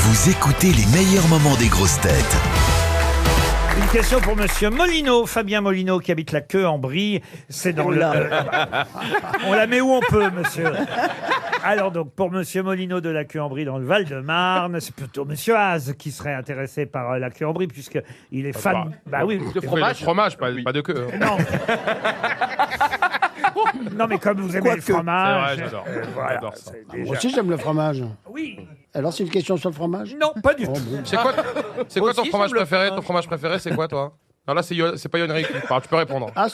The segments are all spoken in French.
Vous écoutez les meilleurs moments des grosses têtes. Une question pour Monsieur Molino, Fabien Molino, qui habite la Queue en Brie. C'est dans le. On la met où on peut, monsieur. Alors donc pour Monsieur Molino de la Queue en Brie dans le Val-de-Marne, c'est plutôt Monsieur Haas qui serait intéressé par la Queue en Brie puisque il est fan. Bah oui. De fromage, pas de queue. Non. Non mais comme vous aimez le fromage. C'est vrai, j'adore. Voilà. J'adore ça. c'est déjà- Moi aussi, j'aime le fromage. Oui. Alors, c'est une question sur le fromage? Non, pas du tout. C'est quoi ton fromage préféré? Ton fromage préféré, c'est quoi, toi? Non, là, c'est pas Yonri qui parle. Tu peux répondre. Ah,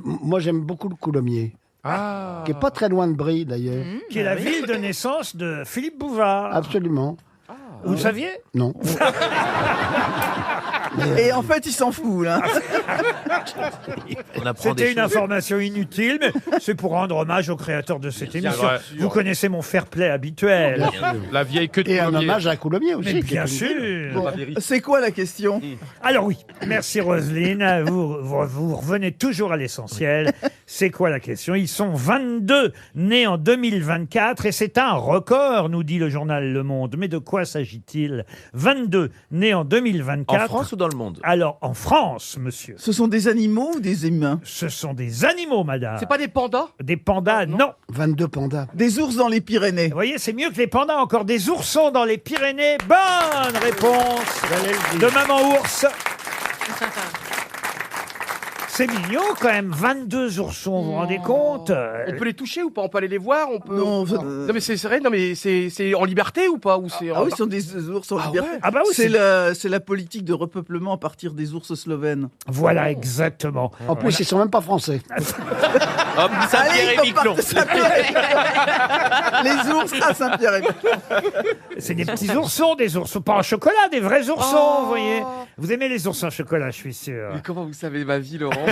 moi, j'aime beaucoup le coulommiers. Ah. Qui est pas très loin de Brie, d'ailleurs. Qui est la ville de naissance de Philippe Bouvard. Absolument. Vous le saviez? Non. Et en fait, il s'en fout, là. C'était une information inutile, mais c'est pour rendre hommage au créateur de cette émission. vrai. Vous connaissez mon fair play habituel. La vieille queue de Et un coulommier. hommage à un coulommier aussi. Mais qui est bien connu. sûr. C'est quoi la question? Alors oui, merci Roselyne. Vous revenez toujours à l'essentiel. C'est quoi la question? Ils sont 22 nés en 2024 et c'est un record, nous dit le journal Le Monde. Mais de quoi s'agit-il? 22 nés en 2024. En France ou dans le monde? Alors, en France, monsieur. Ce sont des animaux ou des humains? Ce sont des animaux, madame. C'est pas des pandas? Des pandas, non. 22 pandas. Des ours dans les Pyrénées? Vous voyez, c'est mieux que les pandas, encore des oursons dans les Pyrénées. Bonne réponse de Maman Ours. C'est mignon quand même, 22 oursons, vous vous rendez compte? On peut les toucher ou pas? On peut aller les voir? On peut... Non, Non mais c'est vrai, non mais c'est en liberté ou pas? Ou c'est Ah oui, ce sont des ours en liberté. Ah bah oui, c'est la politique de repeuplement à partir des ours slovènes. Voilà, exactement. En plus, ils sont même pas français. Hop, Saint-Pierre et Allez, Miquelon. Les ours à Saint-Pierre et Miquelon. C'est des petits oursons, des oursons pas en chocolat, des vrais oursons, vous voyez. Vous aimez les oursons en chocolat, je suis sûr. Mais comment vous savez ma vie, Laurent?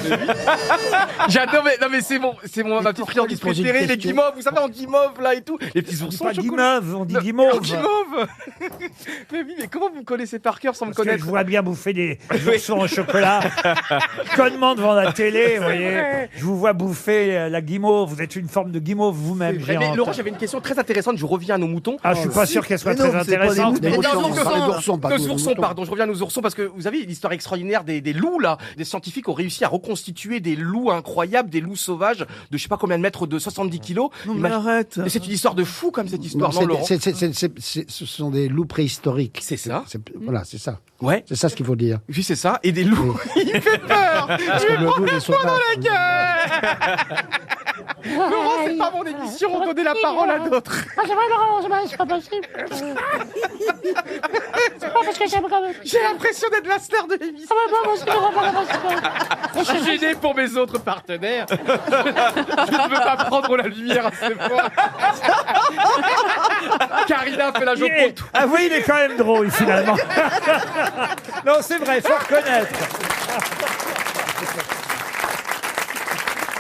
J'adore, mais non mais c'est ma petite friandise poser une préférée, les question guimauves, vous savez en guimauve là et tout, les petits On dit oursons pas au chocolat. guimauve, on dit Non, guimauve. en guimauve. Mais oui, mais comment vous me connaissez par cœur sans me Parce que je connaître? vois bien bouffer des oursons au chocolat, connement devant la télé, vous voyez. Je vous vois bouffer la guimauve, vous êtes une forme de guimauve vous-même, Mais Géante. Laurent, j'avais une question très intéressante, je reviens à nos moutons. Ah, je suis pas sûr qu'elle soit Mais non, très c'est pas des intéressante. moutons. Des mais- oursons, Non, on parlait d'oursons, pas de Deux oursons, moutons. pardon, je reviens aux oursons parce que vous avez l'histoire extraordinaire des loups là. Des scientifiques ont réussi à reconstituer des loups incroyables, des loups sauvages de je sais pas combien de mètres, de 70 kilos. Non, mais arrête. Mais c'est une histoire de fou comme cette Non, histoire, non, Laurent? ce sont des loups préhistoriques. C'est ça. Voilà, c'est ça. Ouais. C'est ça ce qu'il faut dire. Oui, c'est ça. Et des loups. Il fait peur. Parce que le loup, il est sauvage. Laurent, c'est pas mon émission, donnez la parole à d'autres. Ah, c'est vrai, Laurent, c'est pas possible. C'est pas parce que j'aime quand même. J'ai l'impression d'être la star de l'émission. Ah, bah, moi aussi, Laurent, moi, Je suis gêné pour mes autres partenaires. Je ne veux pas prendre la lumière assez fort. Karina fait la joke pour tout. Ah oui, il est quand même drôle finalement. Non, c'est vrai, faut reconnaître.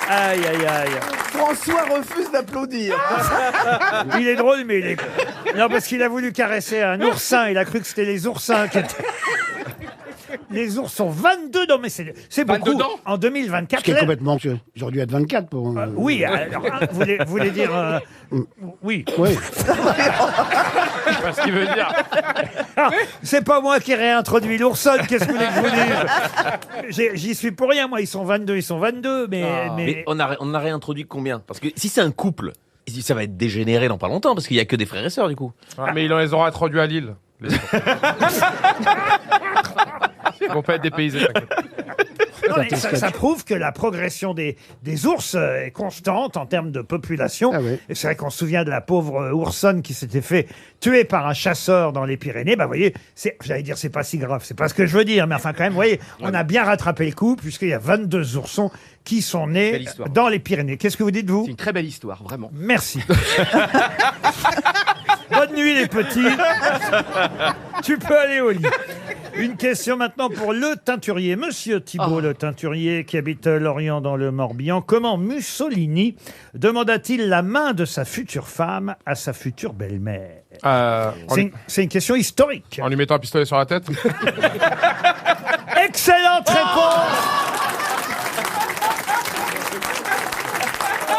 Aïe, aïe, aïe. François refuse d'applaudir. Il est drôle, mais il est... Non, parce qu'il a voulu caresser un oursin. Il a cru que c'était les oursins qui étaient... Les ours sont 22 dents, mais c'est beaucoup. 22 dents En 2024. Ce qui est là- complètement... J'aurais dû être 24 pour... Oui, alors, vous voulez dire... Oui. Oui. Je sais pas ce qu'il veut dire. C'est pas moi qui ai réintroduit l'oursonne, qu'est-ce que vous voulez que je vous dise? J'y suis pour rien, moi, ils sont 22, mais... Mais on a réintroduit combien? Parce que si c'est un couple, ça va être dégénéré dans pas longtemps, parce qu'il y a que des frères et sœurs, du coup. Ah, mais ils les auront introduits à Lille. Ils vont pas être dépaysés, t'inquiète. Non, mais ça prouve que la progression des ours est constante en termes de population. Ah oui. Et c'est vrai qu'on se souvient de la pauvre oursonne qui s'était fait tuer par un chasseur dans les Pyrénées. Bah, vous voyez, j'allais dire, c'est pas si grave. C'est pas ce que je veux dire. Mais enfin, quand même, vous voyez, on a bien rattrapé le coup puisqu'il y a 22 oursons qui sont nés Belle histoire. dans les Pyrénées. Qu'est-ce que vous dites, vous? C'est une très belle histoire, vraiment. Merci. Bonne nuit, les petits. Tu peux aller au lit. Une question maintenant pour Le Teinturier. Monsieur Thibault Le Teinturier, qui habite Lorient dans le Morbihan. Comment Mussolini demanda-t-il la main de sa future femme à sa future belle-mère? C'est une question historique. En lui mettant un pistolet sur la tête. Excellente réponse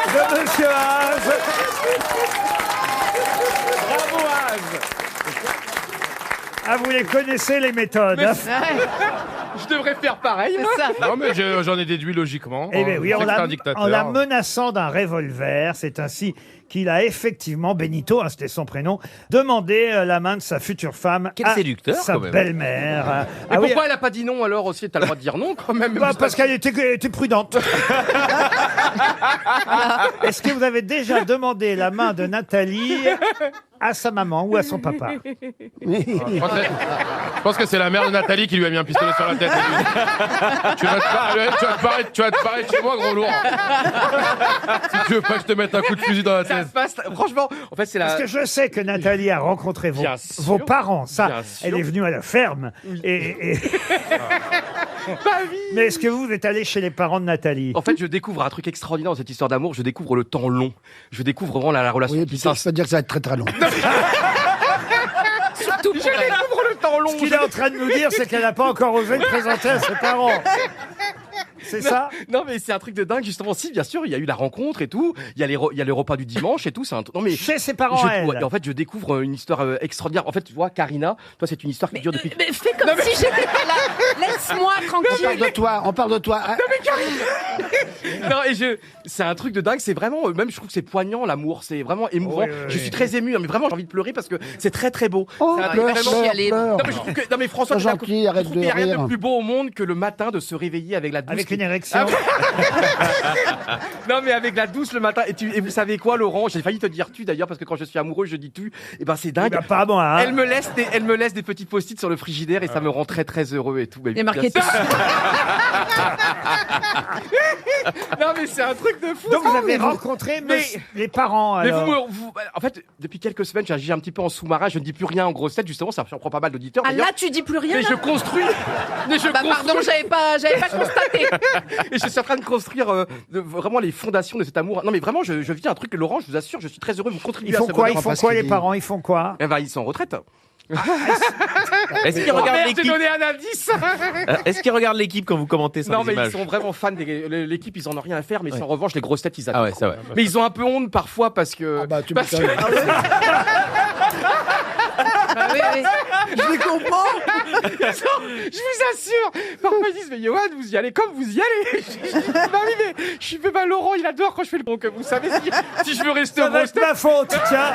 de Monsieur Haas. Bravo Haas. Ah, vous les connaissez, les méthodes. Mais je devrais faire pareil, moi. Non, mais j'en ai déduit logiquement. Eh bien oui, Je sais en que c'est un la dictateur. menaçant d'un revolver, c'est ainsi qu'il a effectivement, Benito, hein, c'était son prénom, demandé la main de sa future femme Quel à séducteur, sa quand même. belle-mère. Et oui, pourquoi elle a pas dit non alors aussi? T'as le droit de dire non quand même. bah, parce qu'elle était prudente. Est-ce que vous avez déjà demandé la main de Nathalie à sa maman ou à son papa? Je pense que c'est la mère de Nathalie qui lui a mis un pistolet sur la tête. tu vas te barrer de chez moi, gros lourd. Si tu veux pas que je te mette un coup de fusil dans la Ça tête. se passe, franchement, en fait, c'est la. Parce que je sais que Nathalie a rencontré Bien sûr. vos parents. Ça, Bien sûr. elle est venue à la ferme. Mais est-ce que vous êtes allé chez les parents de Nathalie? En fait, je découvre un truc extraordinaire dans cette histoire d'amour. Je découvre le temps long. Je découvre vraiment la relation Oui, qui puis ça, je s'installe. peux dire que ça va être très très long. Je découvre le temps long. Ce qu'il est en train de nous dire, c'est qu'elle n'a pas encore osé le présenter à ses parents. C'est ça? Non, mais c'est un truc de dingue, justement. Si, bien sûr, il y a eu la rencontre et tout. Il y a le repas du dimanche et tout. C'est un non, mais Chez ses parents, elle. et en fait, je découvre une histoire extraordinaire. En fait, tu vois, Karina, toi, c'est une histoire qui dure depuis. Mais fais comme si j'étais pas là. Laisse-moi On parle tranquille. de toi, on parle de toi. Ah, Non, et c'est un truc de dingue. C'est vraiment, même, je trouve que c'est poignant, l'amour. C'est vraiment émouvant. Oui, oui, Je oui. suis très ému, hein, mais vraiment, j'ai envie de pleurer parce que c'est très, très beau. Oh, C'est un truc pleure, vraiment- pleure, chialer. pleure. Non, mais je trouve que, non, mais François, Sois je gentil, arrête trouve qu'il n'y a de rien rire. de plus beau au monde que le matin de se réveiller avec la douce. Avec qui- une érection? Non, mais avec la douce le matin. Et vous savez quoi, Laurent? J'ai failli te dire tu d'ailleurs, parce que quand je suis amoureux, je dis tu. Et ben, c'est dingue. Bah, pas moi, hein. Elle me laisse des petits post-it sur le frigidaire et ça me rend très très heureux et tout. Mais Il y a marqué bien sûr. Non, mais c'est un truc de fou. Donc vous avez Mais rencontré mais- les parents, Mais alors. en fait, depuis quelques semaines, j'agis un petit peu en sous-marin. Je ne dis plus rien en grosse tête. Justement, ça surprend pas mal d'auditeurs. Ah d'ailleurs. là, tu dis plus rien Mais là je construis. Mais je Bah pardon, construis. j'avais pas constaté. Et je suis en train de construire vraiment les fondations de cet amour. Non, mais vraiment, je vis un truc, Laurent, je vous assure, je suis très heureux. Vous contribuez Ils à font ce quoi? bonheur. Ils font parce quoi, qu'il les dit- parents? Ils font quoi? Eh ben, ils sont en retraite. Est-ce qu'ils regardent Merde, j'ai l'équipe donné un indice. Est-ce qu'ils regardent l'équipe quand vous commentez sur Non, les mais images ils sont vraiment fans de l'équipe, ils en ont rien à faire, mais Ouais. en revanche, les grosses têtes, ils adorent. Ah ouais, c'est vrai. Mais ils ont un peu honte parfois parce que. Ah bah, tu parce que- m'étonnes. Ah oui, oui. Je les comprends. Je vous assure. Parfois, ils disent, mais Johan, vous y allez comme vous y allez. Je dis, bah oui, mais je suis pas Laurent, il adore quand je fais le bon. Que vous savez, si je veux rester Ça aux va grosses être têtes. ma faute, tiens.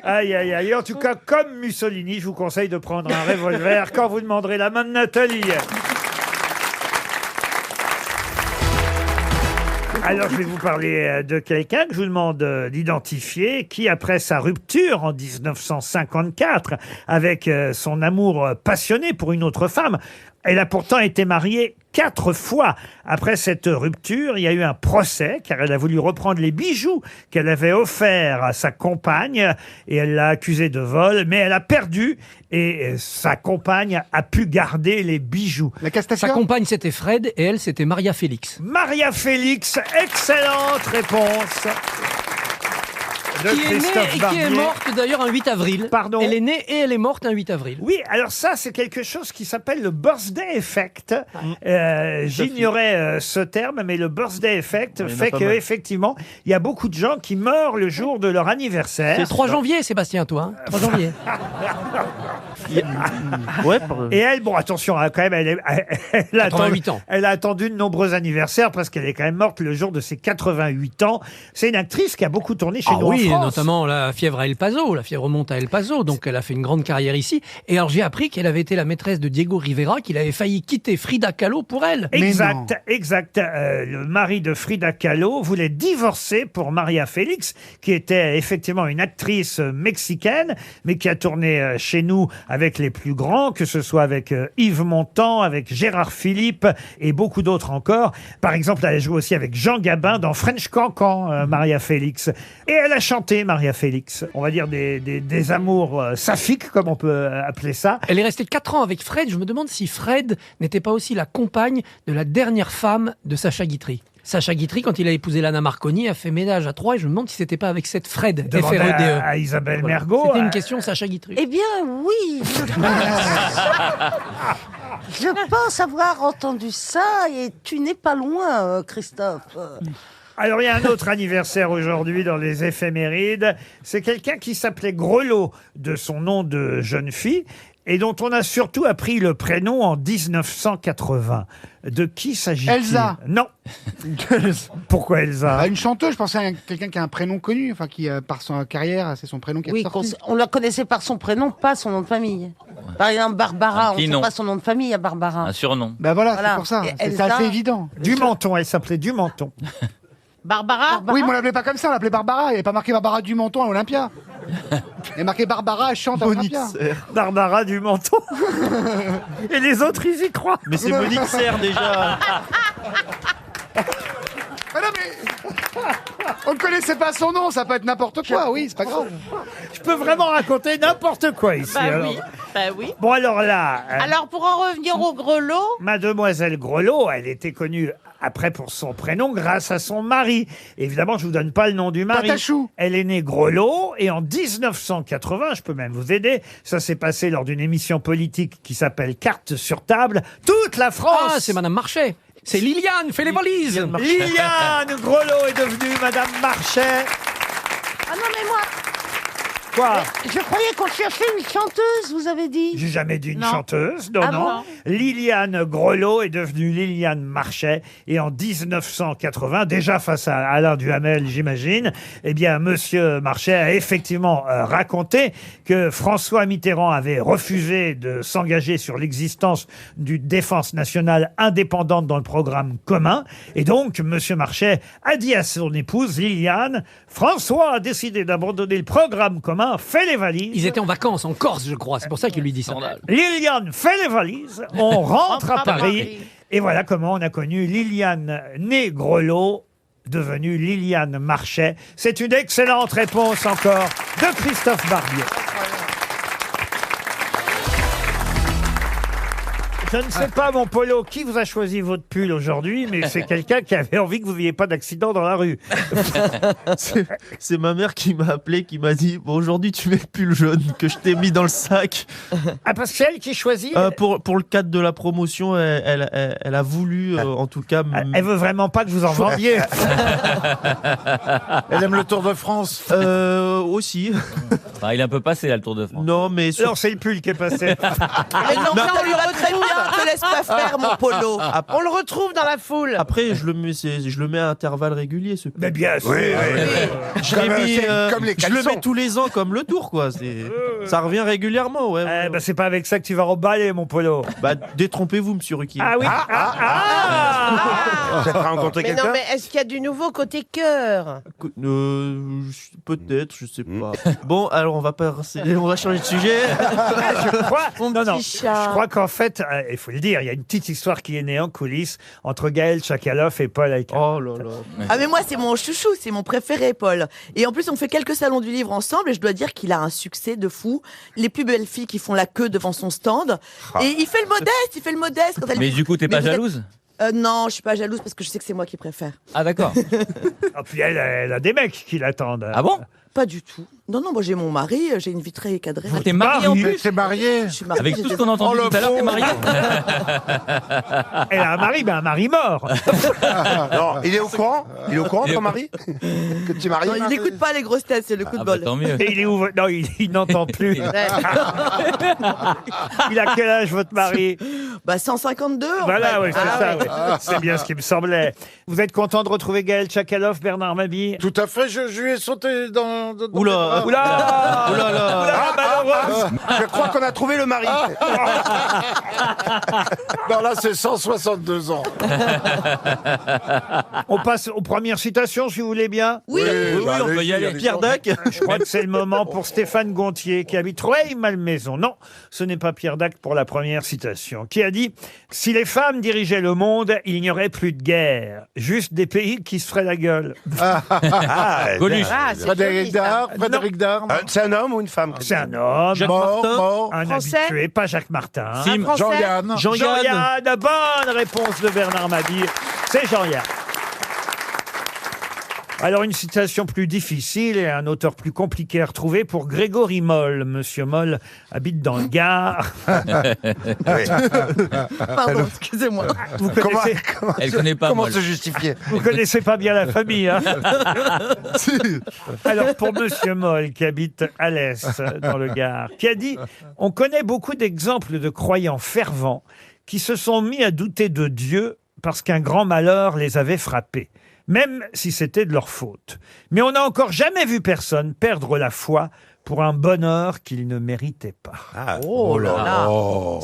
Aïe, aïe, aïe. En tout cas, comme Mussolini, je vous conseille de prendre un revolver quand vous demanderez la main de Nathalie. Alors, je vais vous parler de quelqu'un que je vous demande d'identifier, qui, après sa rupture en 1954, avec son amour passionné pour une autre femme, elle a pourtant été mariée 4 fois. Après cette rupture, il y a eu un procès, car elle a voulu reprendre les bijoux qu'elle avait offerts à sa compagne, et elle l'a accusée de vol, mais elle a perdu, et sa compagne a pu garder les bijoux. La Sa Castafiore. compagne, c'était Fred, et elle, c'était Maria Félix. Maria Félix, excellente réponse de Qui est née Christophe et qui Barbier. est morte d'ailleurs un 8 avril. Pardon. Elle est née et elle est morte un 8 avril. Oui, alors ça, c'est quelque chose qui s'appelle le birthday effect. J'ignorais ce terme, mais le birthday effect fait que effectivement, il y a beaucoup de gens qui meurent le jour de leur anniversaire. C'est 3 janvier, Sébastien, toi. Hein 3 janvier. Et elle, bon, attention, hein, quand même, elle a 88 ans. Elle a attendu de nombreux anniversaires parce qu'elle est quand même morte le jour de ses 88 ans. C'est une actrice qui a beaucoup tourné chez Ah nous oui, en France. notamment la fièvre à El Paso. La fièvre monte à El Paso, donc elle a fait une grande carrière ici. Et alors j'ai appris qu'elle avait été la maîtresse de Diego Rivera, qu'il avait failli quitter Frida Kahlo pour elle. Exact, exact. Le mari de Frida Kahlo voulait divorcer pour Maria Félix, qui était effectivement une actrice mexicaine, mais qui a tourné chez nous avec les plus grands, que ce soit avec Yves Montand, avec Gérard Philippe et beaucoup d'autres encore. Par exemple, elle a joué aussi avec Jean Gabin dans French Cancan, Maria Félix. Et elle a chanté, Maria Félix. On va dire des amours saphiques, comme on peut appeler ça. Elle est restée 4 ans avec Fred. Je me demande si Fred n'était pas aussi la compagne de la dernière femme de Sacha Guitry. Sacha Guitry, quand il a épousé Lana Marconi, a fait ménage à 3 et je me demande si c'était pas avec cette Fred. Demandez F-R-E-D-E. à Isabelle Voilà. Mergo. C'était une question Sacha Guitry. Eh bien, oui. Je pense avoir entendu ça et tu n'es pas loin, Christophe. Alors, il y a un autre anniversaire aujourd'hui dans les éphémérides. C'est quelqu'un qui s'appelait Grelot, de son nom de jeune fille, et dont on a surtout appris le prénom en 1980. De qui s'agit-il? Elsa. Non. Pourquoi Elsa? Une chanteuse, je pensais à quelqu'un qui a un prénom connu, enfin qui, par sa carrière, c'est son prénom qui est Oui, sorti. on la connaissait par son prénom, pas son nom de famille. Par exemple, Barbara, on ne sait pas son nom de famille à Barbara. Un surnom. Ben voilà, c'est pour ça. Et C'est Elsa assez évident. Dumenton, elle s'appelait Dumenton. Barbara, Oui, mais on l'appelait pas comme ça, on l'appelait Barbara. Il n'y avait pas marqué Barbara Dumenton à Olympia. Il y a marqué Barbara, elle chante à Olympia. Barbara Dumenton. Et les autres, ils y croient. Mais c'est Monique Serre déjà. Mais non, mais... On ne connaissait pas son nom, ça peut être n'importe quoi, oui, c'est pas grave. Je peux vraiment raconter n'importe quoi ici. alors. oui. Bon, alors là, Alors, pour en revenir au grelot, Mademoiselle Grelot, elle était connue après pour son prénom grâce à son mari. Évidemment, je vous donne pas le nom du mari. Patachou. Elle est née Grelot et en 1980, je peux même vous aider, ça s'est passé lors d'une émission politique qui s'appelle Carte sur table. Toute la France... Ah, c'est Madame Marchais. C'est Liliane, fais les valises. Liliane Grelot est devenue Madame Marchais. ah non mais moi, Quoi? je croyais qu'on cherchait une chanteuse, vous avez dit. J'ai jamais dit une Non. chanteuse, non, Ah non. bon? Liliane Grelot est devenue Liliane Marchais et en 1980, déjà face à Alain Duhamel, j'imagine, eh bien, Monsieur Marchais a effectivement raconté que François Mitterrand avait refusé de s'engager sur l'existence d'une défense nationale indépendante dans le programme commun. Et donc, Monsieur Marchais a dit à son épouse Liliane, François a décidé d'abandonner le programme commun, fait les valises. Ils étaient en vacances en Corse, je crois. C'est pour ça qu'il lui dit ça. Liliane fait les valises, on rentre à Paris. Et voilà comment on a connu Liliane née Grelot, devenue Liliane Marchais. C'est une excellente réponse encore de Christophe Barbier. Je ne sais pas, mon Polo, qui vous a choisi votre pull aujourd'hui, mais c'est quelqu'un qui avait envie que vous n'ayez pas d'accident dans la rue. C'est ma mère qui m'a appelé, qui m'a dit bon, aujourd'hui tu mets le pull jaune que je t'ai mis dans le sac. Ah, parce que c'est elle qui choisit Pour le cadre de la promotion, elle a voulu, en tout cas. Elle veut vraiment pas que vous en vendiez. Elle aime le Tour de France. Aussi. Enfin, il est un peu passé là, le Tour de France. Non, mais. Non, c'est le pull qui est passé. Mais non, ça, on le retrouve, te laisse pas faire, mon Polo. On le retrouve dans la foule. Après, je le mets à intervalles réguliers, ce pull. Mais bien sûr. Je l'ai mis, je le mets tous les ans comme le Tour, quoi. Ça revient régulièrement, ouais. Bah, c'est pas avec ça que tu vas remballer, mon Polo. Bah, détrompez-vous, monsieur Ruquier. Ah oui. Vous avez rencontré Mais non, mais est-ce qu'il y a du nouveau côté cœur? Peut-être, je sais pas. Bon, alors on va changer de sujet. Je crois qu'en fait, il faut le dire, il y a une petite histoire qui est née en coulisses entre Gaël Tchakaloff et Paul Elkarat. Oh là là. Ah mais moi c'est mon chouchou, c'est mon préféré Paul. Et en plus on fait quelques salons du livre ensemble et je dois dire qu'il a un succès de fou. Les plus belles filles qui font la queue devant son stand. Et il fait le modeste, quand elle... Mais du coup, t'es pas jalouse? Non, je suis pas jalouse parce que je sais que c'est moi qui préfère. Ah d'accord. Ah, puis elle a des mecs qui l'attendent. Ah bon? Pas du tout. Non, moi j'ai mon mari, j'ai une vie très cadrée. Ah, t'es mariée en plus? T'es marié? Je suis mariée, Avec tout ce qu'on a entendu tout à l'heure, t'es mariée? Elle a un mari, mais un mari mort. Non, il est au courant? Il est au courant, ton mari? Que tu es marié? Non, il n'écoute pas les grosses têtes, c'est le coup de bol. Tant mieux. Et il est où? Non, il n'entend plus. Il a quel âge, votre mari? Bah 152. Voilà, oui, c'est ça. oui. Oui. C'est bien ce qui me semblait. Vous êtes content de retrouver Gaël Tchakaloff, Bernard Mabille? Tout à fait, je lui ai sauté dans... Oula. Oula! Malheureuse. Je crois qu'on a trouvé le mari. Non, là, c'est 162 ans. On passe aux premières citations, si vous voulez bien. Oui. On peut y aller. Pierre Dac. Je crois que c'est le moment pour Stéphane Gontier, qui habite Rueil-Malmaison. Non, ce n'est pas Pierre Dac pour la première citation, qui a dit « Si les femmes dirigeaient le monde, il n'y aurait plus de guerre. Juste des pays qui se feraient la gueule. » Coluche. Frédéric Dard. C'est un homme ou une femme? C'est un homme. Jacques Martin. Un Français. habitué, pas Jacques Martin. Sim. Jean-Yann. Jean-Yann, bonne réponse de Bernard Mabille. C'est Jean-Yann. Alors, une citation plus difficile et un auteur plus compliqué à retrouver pour Grégory Moll. Monsieur Moll habite dans le Gard. Pardon, excusez-moi. Vous connaissez, Elle connaît pas Comment Moll. se justifier? vous connaissez pas bien la famille, hein? Alors, pour Monsieur Moll, qui habite à l'Est, dans le Gard, qui a dit « On connaît beaucoup d'exemples de croyants fervents qui se sont mis à douter de Dieu parce qu'un grand malheur les avait frappés, même si c'était de leur faute. Mais on n'a encore jamais vu personne perdre la foi pour un bonheur qu'il ne méritait pas. » Oh là là.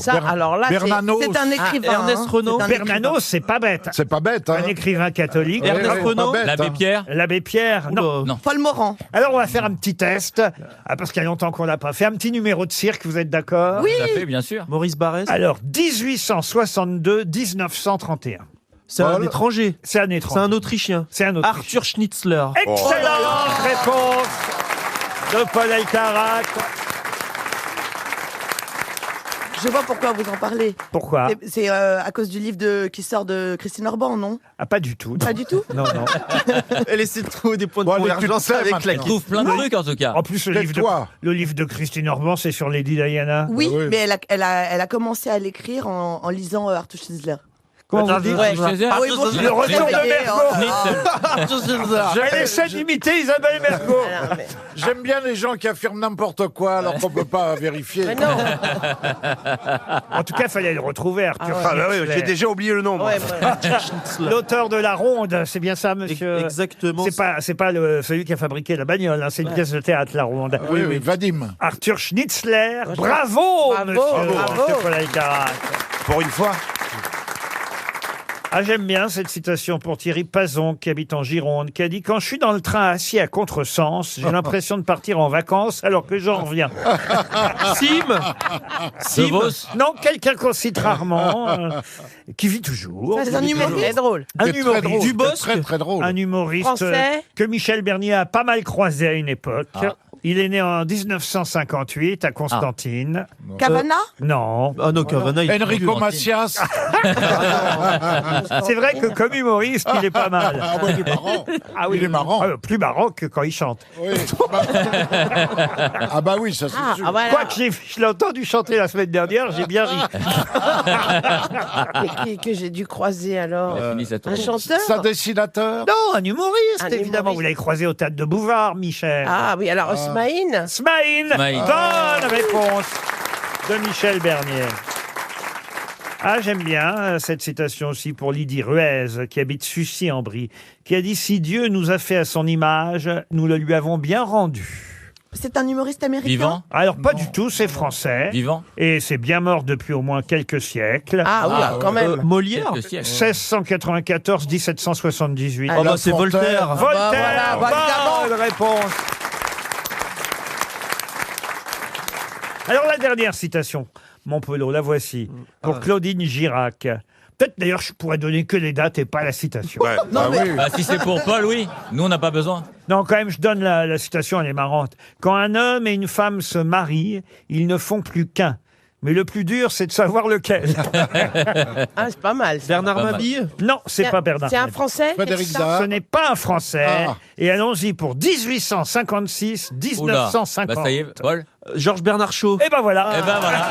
Ça, alors là, Bernanos. C'est un écrivain. Ernest hein. Renaud. C'est un Bernanos, c'est pas bête. C'est pas bête, hein. Un écrivain catholique. Ouais, Ernest ouais, Renaud. pas bête, L'abbé hein. Pierre. L'abbé Pierre, non. Non. Paul Morand. Alors, on va faire un petit test, parce qu'il y a longtemps qu'on l'a pas fait. Un petit numéro de cirque, vous êtes d'accord? Oui. Tout à fait, bien sûr. Maurice Barrès. Alors, 1862-1931. C'est un Paul. étranger. C'est un C'est étranger. un Autrichien. C'est un autre. Arthur Schnitzler. Excellente réponse de Paul Elkarat. Je vois pourquoi vous en parlez. Pourquoi? C'est à cause du livre qui sort de Christine Orban, non? Ah, pas du tout. Pas du tout. Non, non. Elle essaie de trouver des points de Bon, allez, tu convergence te sais avec maintenant. la Elle trouve plein de trucs en tout cas. En plus, le Tais-toi. livre de Christine Orban, c'est sur Lady Diana. Oui, oui. mais elle a commencé à l'écrire en lisant Arthur Schnitzler. Comment vous dites? Ouais. Schnitzler. Ah oui, bon, Le retour de Mergo. Schnitzel. Elle essaie d'imiter Isabelle Mergo. J'aime bien les gens qui affirment n'importe quoi alors qu'on peut pas vérifier. Mais non. En tout cas, il fallait le retrouver, Arthur. Ah bah oui, Schnitzler. j'ai déjà oublié le nom. moi. Ouais, ouais. L'auteur de La Ronde, c'est bien ça, monsieur? Exactement. C'est pas celui qui a fabriqué la bagnole, hein, c'est une pièce de théâtre, La Ronde. Oui, oui, Vadim. Arthur Schnitzler, bravo, Bravo, monsieur, bravo. monsieur Paul Elkarat. Pour une fois. Ah, j'aime bien cette citation pour Thierry Pazon, qui habite en Gironde, qui a dit « Quand je suis dans le train assis à contresens, j'ai l'impression de partir en vacances alors que j'en reviens. » Sim. De Vos. Non, quelqu'un qu'on cite rarement, qui vit toujours. C'est un humoriste. C'est drôle. Un C'est très humoriste. drôle, c'est Dubosc. très très drôle. Un humoriste Français. que Michel Bernier a pas mal croisé à une époque. Il est né en 1958 à Constantine. Cavana. Non. Ah non, Cavana, il Enrico Macias. C'est vrai que comme humoriste, il est pas mal. Ah ouais, il est marrant. Ah oui, Il est marrant. plus marrant que quand il chante. Oui. Ah bah oui, ça c'est sûr. Ah, voilà. Quoique je l'ai entendu chanter la semaine dernière, j'ai bien ri. Mais que j'ai dû croiser alors. Fini cette Un route. chanteur. Ça dessinateur. Non, un humoriste, Un évidemment. humoriste. Vous l'avez croisé au théâtre de Bouvard, Michel. Ah oui, alors Smaïn. Smaïn. Smaïn. Bonne réponse de Michel Bernier. Ah, j'aime bien cette citation aussi pour Lydie Ruez, qui habite Sucy-en-Brie, qui a dit « Si Dieu nous a fait à son image, nous le lui avons bien rendu. » C'est un humoriste américain. Vivant. Alors, pas du tout, c'est français. Vivant. Et c'est bien mort depuis au moins quelques siècles. Ah oui, quand même. Molière. Quelques siècles. 1694-1778. Oh bah c'est Voltaire. Voltaire, voilà, bonne réponse. Alors la dernière citation, Montpellier, la voici, pour Claudine Girac. Peut-être d'ailleurs je pourrais donner que les dates et pas la citation. Ouais. Non, Ah mais oui. Bah, si c'est pour Paul, oui. Nous, on n'a pas besoin. Non, quand même, je donne la citation, elle est marrante. Quand un homme et une femme se marient, ils ne font plus qu'un. Mais le plus dur, c'est de savoir lequel. Ah, c'est pas mal. ça. Bernard Pas mal. Mabille. Non, c'est pas Bernard. C'est un Mabille. Français. Frédéric c'est ça Dard. Ce n'est pas un Français. Ah. Et allons-y pour 1856, Oula. 1950. Bah, ça y est, Paul. Georges Bernard Shaw. Et ben voilà. Eh ben voilà.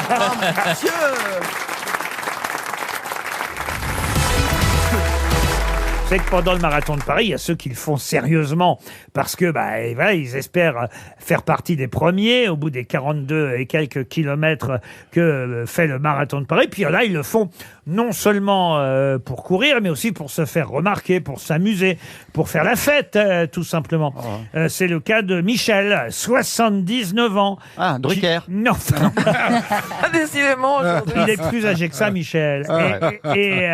C'est que pendant le marathon de Paris, il y a ceux qui le font sérieusement parce que et voilà, ils espèrent faire partie des premiers au bout des 42 et quelques kilomètres que fait le marathon de Paris. Puis là, ils le font non seulement pour courir, mais aussi pour se faire remarquer, pour s'amuser, pour faire la fête, tout simplement. C'est le cas de Michel, 79 ans. Ah, Drucker. Non. Décidément, aujourd'hui. Il est plus âgé que ça, Michel. Et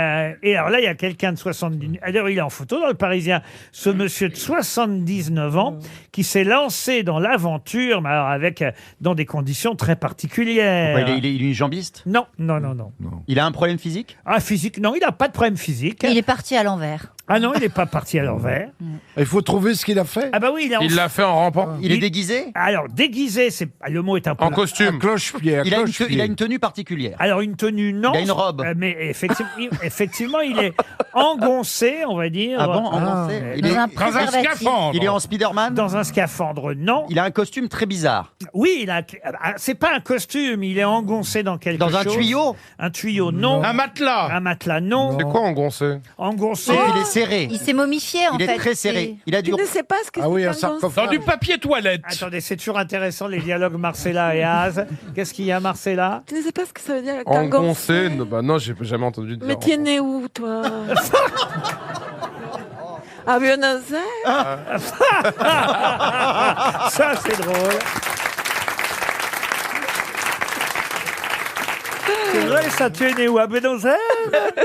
alors là, il y a quelqu'un de 79... D'ailleurs, il est en photo dans Le Parisien. Ce monsieur de 79 ans qui s'est lancé dans l'aventure, mais alors dans des conditions très particulières. Il est jambiste? Non. Il a un problème physique? Ah, physique, non, il n'a pas de problème physique. Il est parti à l'envers. Ah non, il n'est pas parti à l'envers. Il faut trouver ce qu'il a fait. Ah bah oui, Il l'a fait en rampant. Il est déguisé. Alors, déguisé, le mot est un peu... En costume. Cloche-pied. Il a une tenue particulière. Alors, une tenue, non. Il a une robe. Mais effectivement, il est engoncé, on va dire. Ah bon, engoncé. Il est Dans un scaphandre. Il est en Spider-Man. dans un scaphandre, non. Il a un costume très bizarre. Oui, c'est pas un costume, il est engoncé dans quelque chose. Dans un tuyau. Un tuyau, non. Un matelas. Un matelas, non. C'est quoi engoncé? Engoncé. Il est serré. Il s'est momifié en Il fait. est très serré. Il a du. Tu ne sais pas ce que Ah oui, c'est un qu'un sarcophage. Dans du papier toilette. Attendez, c'est toujours intéressant les dialogues Marcella et Az. Qu'est-ce qu'il y a, Marcella? Tu ne sais pas ce que ça veut dire Engoncé. Bah non, j'ai jamais entendu dire. Mais tu es né où, toi? À Buenos Aires. Ça, c'est drôle. C'est vrai, ça, tu es né où? À Buenos Aires?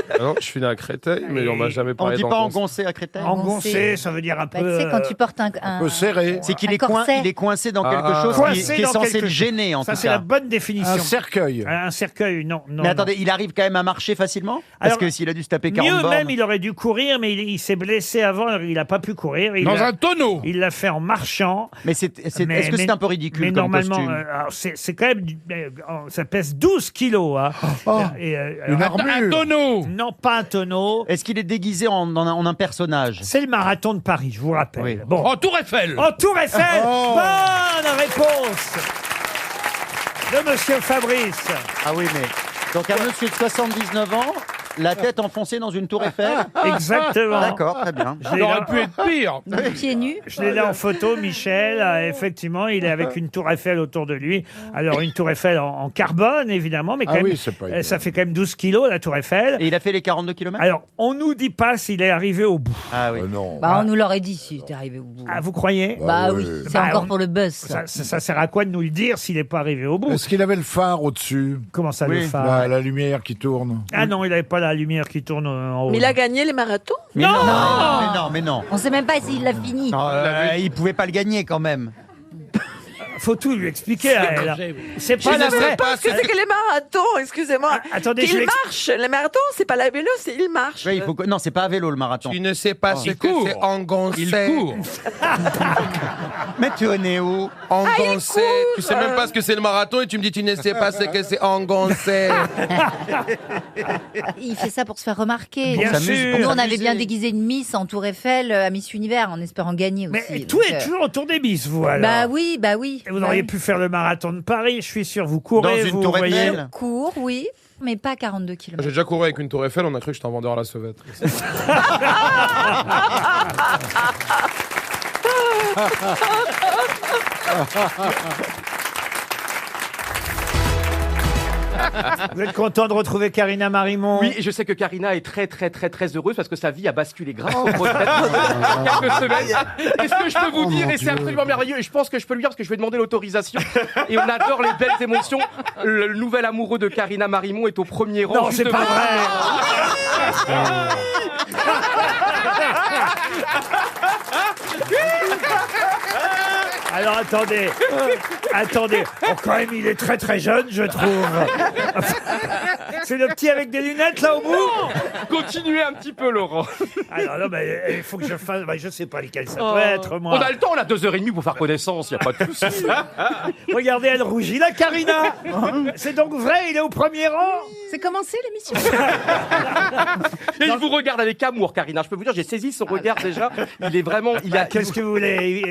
Ah non, je suis né à Créteil, mais on m'a jamais On parlé dit pas d'engoncé. engoncé à Créteil. Engoncé, ça veut dire un peu... Bah, tu sais, quand tu portes un peu serré. C'est qu'il un est, corset. il est coincé dans quelque Ah. chose Coincé qui est dans censé quelque le gêner en Ça, tout c'est la cas. bonne définition. Un cercueil. Un cercueil, non. non Mais non. attendez, il arrive quand même à marcher facilement? Parce Alors, que s'il a dû se taper 40 Mieux bornes. même, il aurait dû courir, mais il s'est blessé avant, alors il n'a pas pu courir. Dans un tonneau. Il l'a fait en marchant. Mais est-ce que c'est un peu ridicule Mais comme normalement, costume alors c'est quand même... ça pèse 12 kilos. Hein. Une armure. Un tonneau. Non, pas un tonneau. Est-ce qu'il est déguisé en un personnage? C'est le marathon de Paris, je vous rappelle. Oui. Bon. En Tour Eiffel. En Tour Eiffel. Oh. Bonne réponse de Monsieur Fabrice. Ah oui, mais... Donc un monsieur de 79 ans, la tête enfoncée dans une tour Eiffel? Exactement. D'accord, très bien. Je l'ai Il aurait là- pu être pire. pieds nus. Je l'ai là en photo, Michel. Effectivement, il est avec une tour Eiffel autour de lui. Alors, une tour Eiffel en carbone, évidemment, mais quand Ah même, oui, c'est pas idéal. ça fait quand même 12 kilos, la tour Eiffel. Et il a fait les 42 km? Alors, on nous dit pas s'il est arrivé au bout. Ah oui. Non. Bah, on nous l'aurait dit si t'es arrivé au bout. Ah, vous croyez? Bah oui, c'est Bah, encore on- pour le buzz. Ça. Ça sert à quoi de nous le dire s'il n'est pas arrivé au bout? Est-ce qu'il avait le phare au-dessus? Comment ça, Oui, le phare? La lumière qui tourne. Ah non, il n'avait pas la lumière qui tourne en haut. Mais il a gagné les marathons. Mais non, mais non, mais non. On sait même pas s'il l'a fini. Non, il pouvait pas le gagner quand même. Faut tout lui expliquer à elle. C'est Je pas la ne sais vraie. pas ce que c'est que les marathons, excusez-moi. Attendez, je Il l'explique. marche. Les marathons, c'est pas la vélo, c'est il marche. Ouais, non, c'est pas à vélo le marathon. Tu ne sais pas ce que c'est engoncé. Il court. Mais tu en es où? Engoncé. Tu sais même pas ce que c'est le marathon et tu me dis tu ne sais pas ce que c'est engoncé. Il fait ça pour se faire remarquer. Bien sûr. Nous, on avait bien déguisé une Miss en Tour Eiffel à Miss Univers en espérant gagner aussi. Mais Donc, tout est toujours autour des bis, vous, alors. Bah oui, bah oui. Et vous auriez pu faire le marathon de Paris, je suis sûr. Vous courez, Dans une vous tour voyez. Eiffel. Court, oui, mais pas 42 km. J'ai déjà couru avec une tour Eiffel, on a cru que j'étais un vendeur à la sauvette. Vous êtes content de retrouver Karina Marimont? Oui, et je sais que Karina est très heureuse parce que sa vie a basculé grâce aux retraites il y a quelques semaines. Et ce que je peux vous dire, et c'est absolument merveilleux, et je pense que je peux le dire parce que je vais demander l'autorisation, et on adore les belles émotions, le nouvel amoureux de Karina Marimont est au premier rang. Non, juste c'est pas devant- vrai. Alors attendez, attendez. Oh, quand même, il est très très jeune, je trouve. C'est le petit avec des lunettes là au bout. Continuez un petit peu, Laurent. Alors non, mais il faut que je fasse. Bah, je sais pas lesquels ça Oh. peut être, moi. On a le temps, on a 2h30 pour faire connaissance, il n'y a pas de souci. Regardez, elle rougit, la Karina. C'est donc vrai, il est au premier rang. C'est commencé l'émission. Et il vous regarde avec amour, Karina. Je peux vous dire, j'ai saisi son regard déjà. Il est vraiment. Qu'est-ce que vous voulez?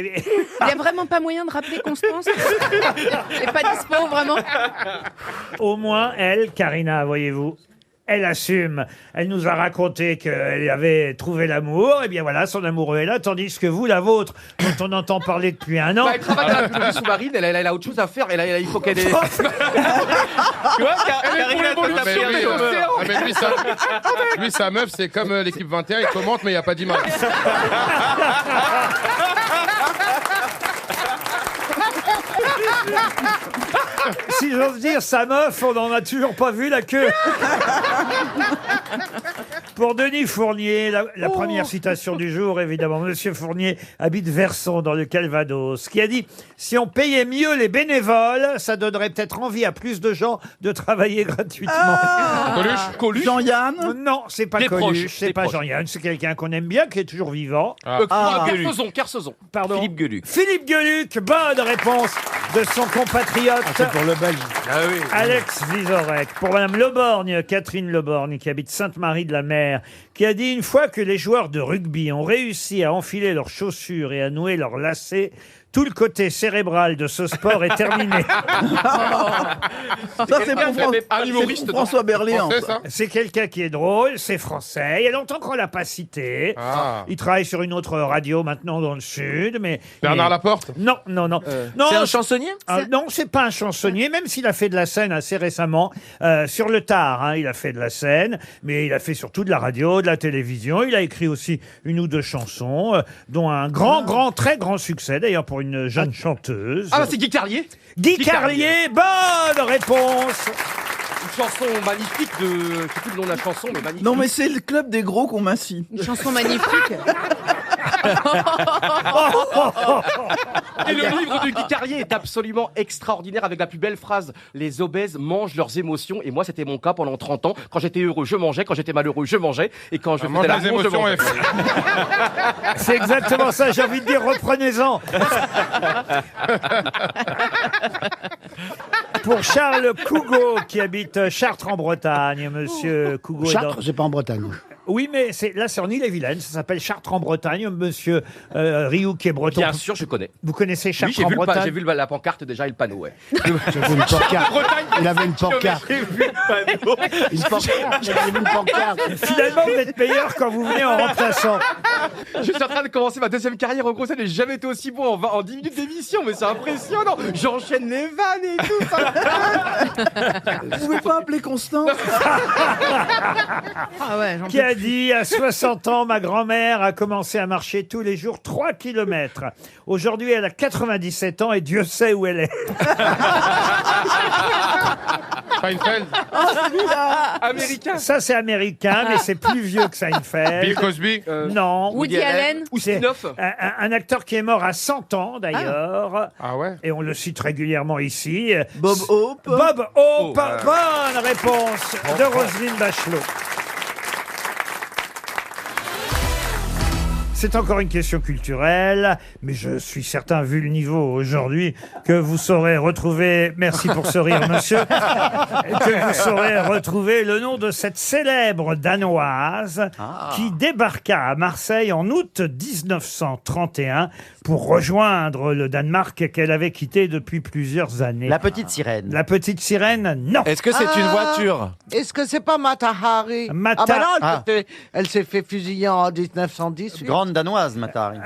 Il n'y a vraiment pas moyen de rappeler Constance? Elle n'est pas dispo, vraiment? Au moins, elle, Karina, voyez-vous, elle assume. Elle nous a raconté qu'elle avait trouvé l'amour. Et bien voilà, son amoureux est là. Tandis que vous, la vôtre, dont on entend parler depuis un an. Bah, elle travaille dans la plongée sous-marine, elle a autre chose à faire. Il faut qu'elle ait. Tu vois, elle est pour l'évolution des océans. Ah, mais lui, sa meuf, c'est comme l'équipe 21, il commente, mais il n'y a pas d'image. Si j'ose dire, sa meuf, on n'en a toujours pas vu la queue. Pour Denis Fournier, la première citation du jour, évidemment. Monsieur Fournier habite Verson, dans le Calvados, qui a dit « Si on payait mieux les bénévoles, ça donnerait peut-être envie à plus de gens de travailler gratuitement. Coluche Jean-Yann Non, c'est pas Des Coluche, proches, c'est des pas proches. Jean-Yann, c'est quelqu'un qu'on aime bien, qui est toujours vivant. Kersozon. Pardon. Philippe Gueluc. Philippe Gueluc, bonne réponse de son compatriote. C'est pour le Belge. Ah oui. Alex Vizorek. Pour Madame Leborgne, Catherine Leborgne, qui habite Sainte-Marie-de-la-Mer, qui a dit une fois que les joueurs de rugby ont réussi à enfiler leurs chaussures et à nouer leurs lacets, tout le côté cérébral de ce sport est terminé. Ça, c'est un humoriste. François Berléand. Français, ça C'est quelqu'un qui est drôle, c'est français. Il y a longtemps qu'on l'a pas cité. Ah. Il travaille sur une autre radio maintenant dans le sud, mais Bernard Laporte non, non, non. Non, C'est un chansonnier non, c'est pas un chansonnier, même s'il a fait de la scène assez récemment sur le tard. Hein, il a fait de la scène, mais il a fait surtout de la radio, de la télévision. Il a écrit aussi une ou deux chansons, dont un grand, très grand succès d'ailleurs pour une jeune chanteuse. Ah, bah, c'est Guy Carlier. Guy Carlier, bonne réponse. Une chanson magnifique de. Je sais plus le nom de la chanson, mais magnifique. Non, mais c'est le club des gros qu'on m'assit. Une chanson magnifique. Et le livre de Guy Carlier est absolument extraordinaire avec la plus belle phrase. Les obèses mangent leurs émotions. Et moi, c'était mon cas pendant 30 ans. Quand j'étais heureux, je mangeais. Quand j'étais malheureux, je mangeais. Et quand je faisais mange les l'amour, je émotions, mangeais. C'est exactement ça, j'ai envie de dire, reprenez-en. Pour Charles Cougo, qui habite Chartres en Bretagne, monsieur Cougo. Chartres, c'est pas en Bretagne. Oui, mais là, c'est en Île-et-Vilaine. Ça s'appelle Chartres en Bretagne. Monsieur Rioux, qui est breton. Bien sûr, je connais. Vous connaissez Chartres Oui, en Bretagne? j'ai vu la pancarte déjà et le panneau, ouais. J'avais une pancarte. Il avait une pancarte. J'ai vu le panneau. Une pancarte. Il avait une pancarte. Finalement, vous êtes meilleur quand vous venez en remplaçant. Je suis en train de commencer ma deuxième carrière au Gros, et j'ai jamais été aussi bon en 10 minutes d'émission, mais c'est impressionnant. J'enchaîne les vannes et tout. Vous pouvez pas appeler Constance? Ah ouais, Qui a dit à 60 ans, ma grand-mère a commencé à marcher tous les jours 3 kilomètres. Aujourd'hui, elle a 97 ans et Dieu sait où elle est. Seinfeld. Américain. Ça, c'est américain, mais c'est plus vieux que Seinfeld. Bill Cosby. Non. Woody Allen. C'est Spinoff. un acteur qui est mort à 100 ans, d'ailleurs. Ah ouais. Et on le cite régulièrement ici. Bob Hope. Bob Hope. Bonne réponse de Roselyne Bachelot. C'est encore une question culturelle, mais je suis certain, vu le niveau aujourd'hui, que vous saurez retrouver, merci pour ce rire, monsieur, que vous saurez retrouver le nom de cette célèbre Danoise qui débarqua à Marseille en août 1931 pour rejoindre le Danemark qu'elle avait quitté depuis plusieurs années. La petite sirène. La petite sirène, non. Est-ce que c'est une voiture? Est-ce que c'est pas Mata Hari? Mata- Ah bah non, Ah. elle s'est fait fusiller en 1910. Grande danoise, Matari.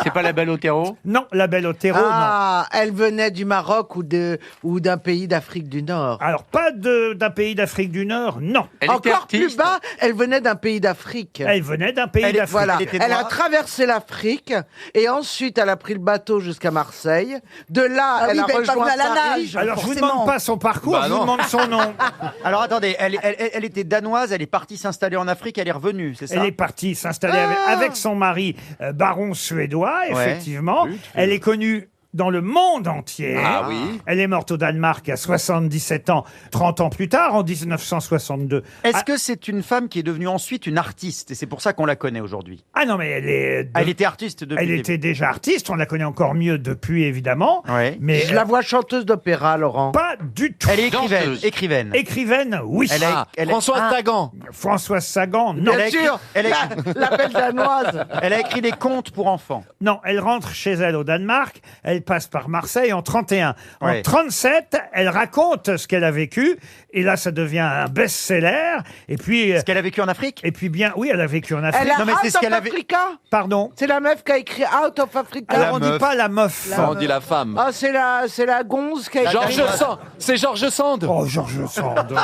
C'est pas la belle au terreau? Non, la belle au terreau, non. Ah, elle venait du Maroc ou d'un pays d'Afrique du Nord. Alors, pas d'un pays d'Afrique du Nord, non. Encore plus bas, elle venait d'un pays d'Afrique. Elle venait d'un pays d'Afrique. Voilà, était elle a noire. traversé l'Afrique et ensuite elle a pris le bateau jusqu'à Marseille. De là, elle a rejoint Paris. Alors, je vous demande pas son parcours, Bah je vous non. demande son nom. Alors attendez, elle était danoise, elle est partie s'installer en Afrique, elle est revenue, c'est ça? Elle est partie s'installer avec son mari, baron suédois, Ouais. effectivement. Elle est connue dans le monde entier. Ah oui. Elle est morte au Danemark à 77 ans, 30 ans plus tard, en 1962. Est-ce que c'est une femme qui est devenue ensuite une artiste et c'est pour ça qu'on la connaît aujourd'hui? Ah non, mais Elle était artiste depuis. Elle le était début. déjà artiste, on la connaît encore mieux depuis, évidemment. Ouais. Mais Je la vois chanteuse d'opéra, Laurent. pas du tout. Elle est écrivaine. Danseuse. Écrivaine. Écrivaine, oui. Françoise Sagan. Françoise Sagan, non. Bien sûr, la belle danoise. Elle a écrit des contes pour enfants. Non, elle rentre chez elle au Danemark, elle passe par Marseille en 31. En Ouais. 37, elle raconte ce qu'elle a vécu, et là, ça devient un best-seller. Et puis, Est-ce qu'elle a vécu en Afrique? et puis bien, oui, elle a vécu en Afrique. Elle a Non, mais c'est Out ce of qu'elle avait- Africa. Pardon. C'est la meuf qui a écrit Out of Africa. Alors, on dit meuf. pas la meuf. On dit la femme. Ah, c'est la gonze qui a écrit. C'est George Sand. Oh, Georges Sand.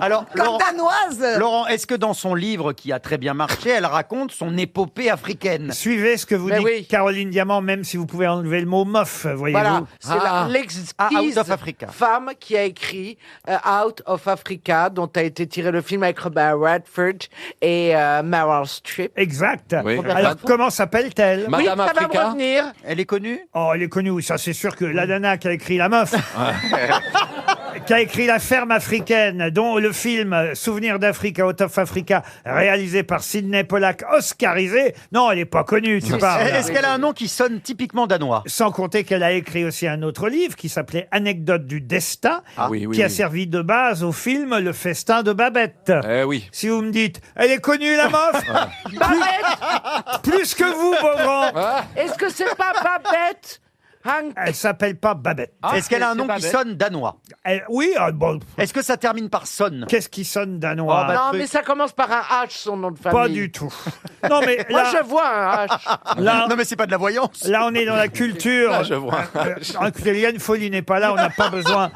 Alors, Comme Laurent, danoise. Laurent, est-ce que dans son livre qui a très bien marché, elle raconte son épopée africaine? Suivez ce que vous Mais dit oui. Caroline Diamant, même si vous pouvez enlever le mot meuf, voyez-vous. Voilà, c'est Ah. l'exquise Out of Africa. femme qui a écrit Out of Africa, dont a été tiré le film avec Robert Redford et Meryl Streep. Exact. Oui. Alors, comment s'appelle-t-elle Oui, Madame ça va me Africa. revenir. Elle est connue? Oh, elle est connue, oui, ça c'est sûr que la nana qui a écrit La Meuf, qui a écrit La Ferme africaine, dont le film Souvenir d'Afrique, Out of Africa, réalisé par Sidney Pollack, oscarisé. Non, elle n'est pas connue, tu parles. Est-ce qu'elle a un nom qui sonne typiquement danois? Sans compter qu'elle a écrit aussi un autre livre qui s'appelait Anecdote du destin, Oui, oui, qui a oui. servi de base au film Le Festin de Babette. Eh oui. Si vous me dites, elle est connue la meuf plus que vous, Beaugrand. Est-ce que c'est pas Babette Hank? Elle s'appelle pas Babette. Est-ce qu'elle a un nom qui sonne danois? Oui, bon, Est-ce que ça termine par sonne? qu'est-ce qui sonne danois? Oh, bah, Non, truc. mais ça commence par un H, son nom de famille. Pas du tout. Non, mais Moi, là, je vois un H. là, Non mais c'est pas de la voyance. là, on est dans la culture. Là, je vois. Écoutez, Liane Folly n'est pas là, on n'a pas besoin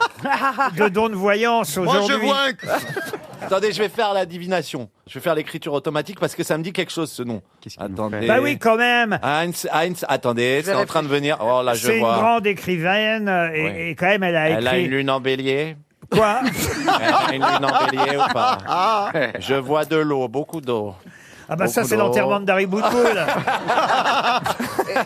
de dons de voyance Moi je aujourd'hui. vois un... Attendez, je vais faire la divination. Je vais faire l'écriture automatique parce que ça me dit quelque chose ce nom. Attendez. Bah oui, quand même. Heinz, attendez, c'est en train de venir. Oh là, je C'est une vois. grande écrivaine Oui. et quand même, elle a écrit... Elle a une lune en bélier. Quoi? Elle a une lune en bélier ou pas? Je vois de l'eau, beaucoup d'eau. Ah bah ça, Beaucoup c'est d'eau. l'enterrement de Dari Boudboul.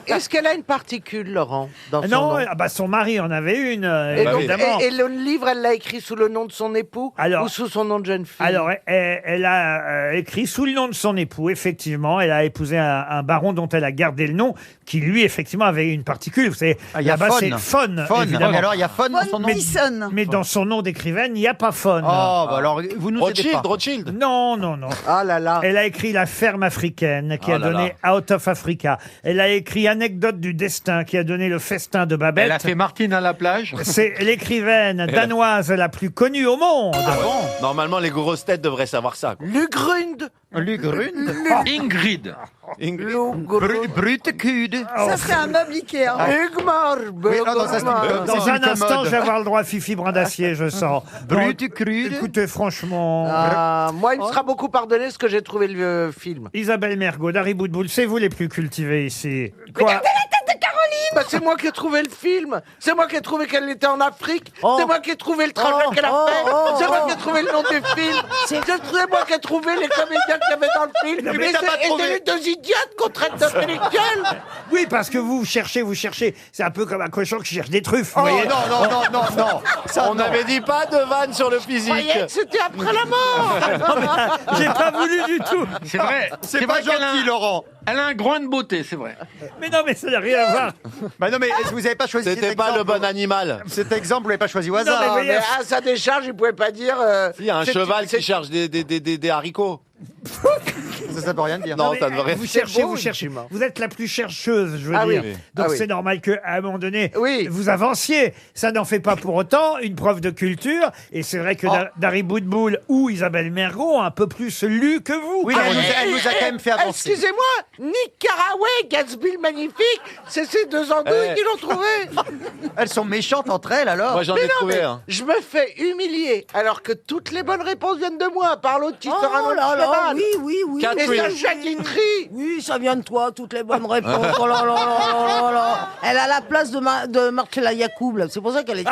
Est-ce qu'elle a une particule, Laurent, dans son Non, nom ah bah son mari en avait une, Et, donc, évidemment. et le livre, elle l'a écrit sous le nom de son époux Alors- ou sous son nom de jeune fille? Alors, elle a écrit sous le nom de son époux, effectivement. Elle a épousé un baron dont elle a gardé le nom, qui lui, effectivement, avait une particule. Vous savez, Ah, il y a là-bas, c'est Faune. Faune, évidemment. Et alors il y a Faune dans son nom? Mais dans son nom d'écrivaine, il n'y a pas Faune. Oh, bah alors vous nous aidez pas. Rothschild. Non, non, non. Ah là là. Elle a écrit La Ferme africaine, qui Oh a là donné Out of Africa. Elle a écrit Anecdote du destin, qui a donné Le Festin de Babette. Elle a fait Martine à la plage. C'est l'écrivaine danoise la plus connue au monde. Ah bon? Normalement, les grosses têtes devraient savoir ça. quoi. Lugrund. Lugrund. Ingrid. Brutekude. Ça, c'est un meuble Ikea. Hugmar. Oui, non, non, ça, c'est une- Dans c'est un une instant, commode. je vais avoir le droit à Fifi Brin d'Acier, je sens. Brutekude. Écoutez, franchement... Moi, il me sera beaucoup pardonné ce que j'ai trouvé le film. Isabelle Mergo, Dari Boudboul, c'est vous les plus cultivés ici. Quoi? Bah, c'est moi qui ai trouvé le film. C'est moi qui ai trouvé qu'elle était en Afrique. C'est moi qui ai trouvé le trajet qu'elle a fait. C'est moi qui ai trouvé le nom du film. C'est moi qui ai trouvé les comédiens qu'il y avait dans le film. Mais t'as pas Et trouvé. c'est les deux idiotes qu'on traite d'intellectuels. Oui, parce que vous cherchez. C'est un peu comme un cochon qui cherche des truffes, vous Oh voyez. non. Ça, On n'avait dit pas de vanne sur le Je physique. croyais que c'était après la mort. J'ai pas voulu du tout. C'est vrai. C'est pas vrai qu'elle a gentil, un- Laurent. Elle a un groin de beauté, c'est vrai. Mais non, mais ça n'a rien à voir. Bah non, mais est-ce que vous avez pas choisi C'était cet pas le exemple bon animal. Cet exemple, vous l'avez pas choisi au mais hasard. voyez, Mais à sa décharge, il pouvait pas dire. Il y a un cheval qui cherche des haricots. Ça peut rien dire. Non, mais, ça ne veut rien vous dire. cherchez, beau, vous cherchez. effectivement. Vous êtes la plus chercheuse, je veux Ah oui. dire. Donc Ah oui. c'est normal qu'à un moment donné, Oui. vous avanciez. Ça n'en fait pas pour autant une preuve de culture. Et c'est vrai que Dari Boudboul ou Isabelle Mergo ont un peu plus lu que vous. Oui, mais elle nous a quand même fait avancer. Excusez-moi, Nick Carraway, Gatsby le magnifique, c'est ces deux andouilles qui l'ont trouvé. Elles sont méchantes entre elles alors. Moi, j'en Mais ai non, trouvé mais un. je me fais humilier alors que toutes les bonnes réponses viennent de moi, par l'autre qui sera Oh dans là le là, cheval. oui. Et Catherine. Sacha Guitry. Oui, ça vient de toi, toutes les bonnes réponses. Oh là là là là là. Elle a la place de Marcella Yacoub, là. C'est pour ça qu'elle est...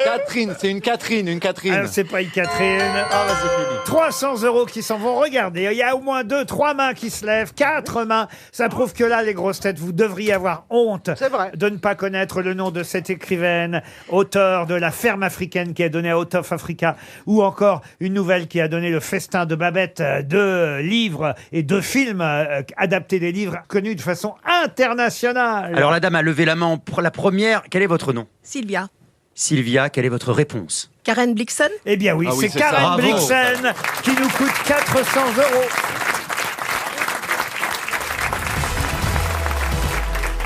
Catherine, c'est une Catherine, Ah, c'est pas une Catherine. Ah, bah, c'est fini. 300 € qui s'en vont. Regardez, il y a au moins 2, 3 mains qui se lèvent, 4 mains. Ça prouve que là, les grosses têtes, vous devriez avoir honte de ne pas connaître le nom de cette écrivaine, auteure de La Ferme africaine qui a donné Out of Africa, ou encore une nouvelle qui a donné Le Festin de Babette, 2 livres et 2 films adaptés des livres connus de façon internationale. Alors la dame a levé la main pour la première. Quel est votre nom? Sylvia. Sylvia, quelle est votre réponse? Karen Blixen. Eh bien oui, Ah oui, c'est c'est ça. Karen Bravo. Blixen qui nous coûte 400 €.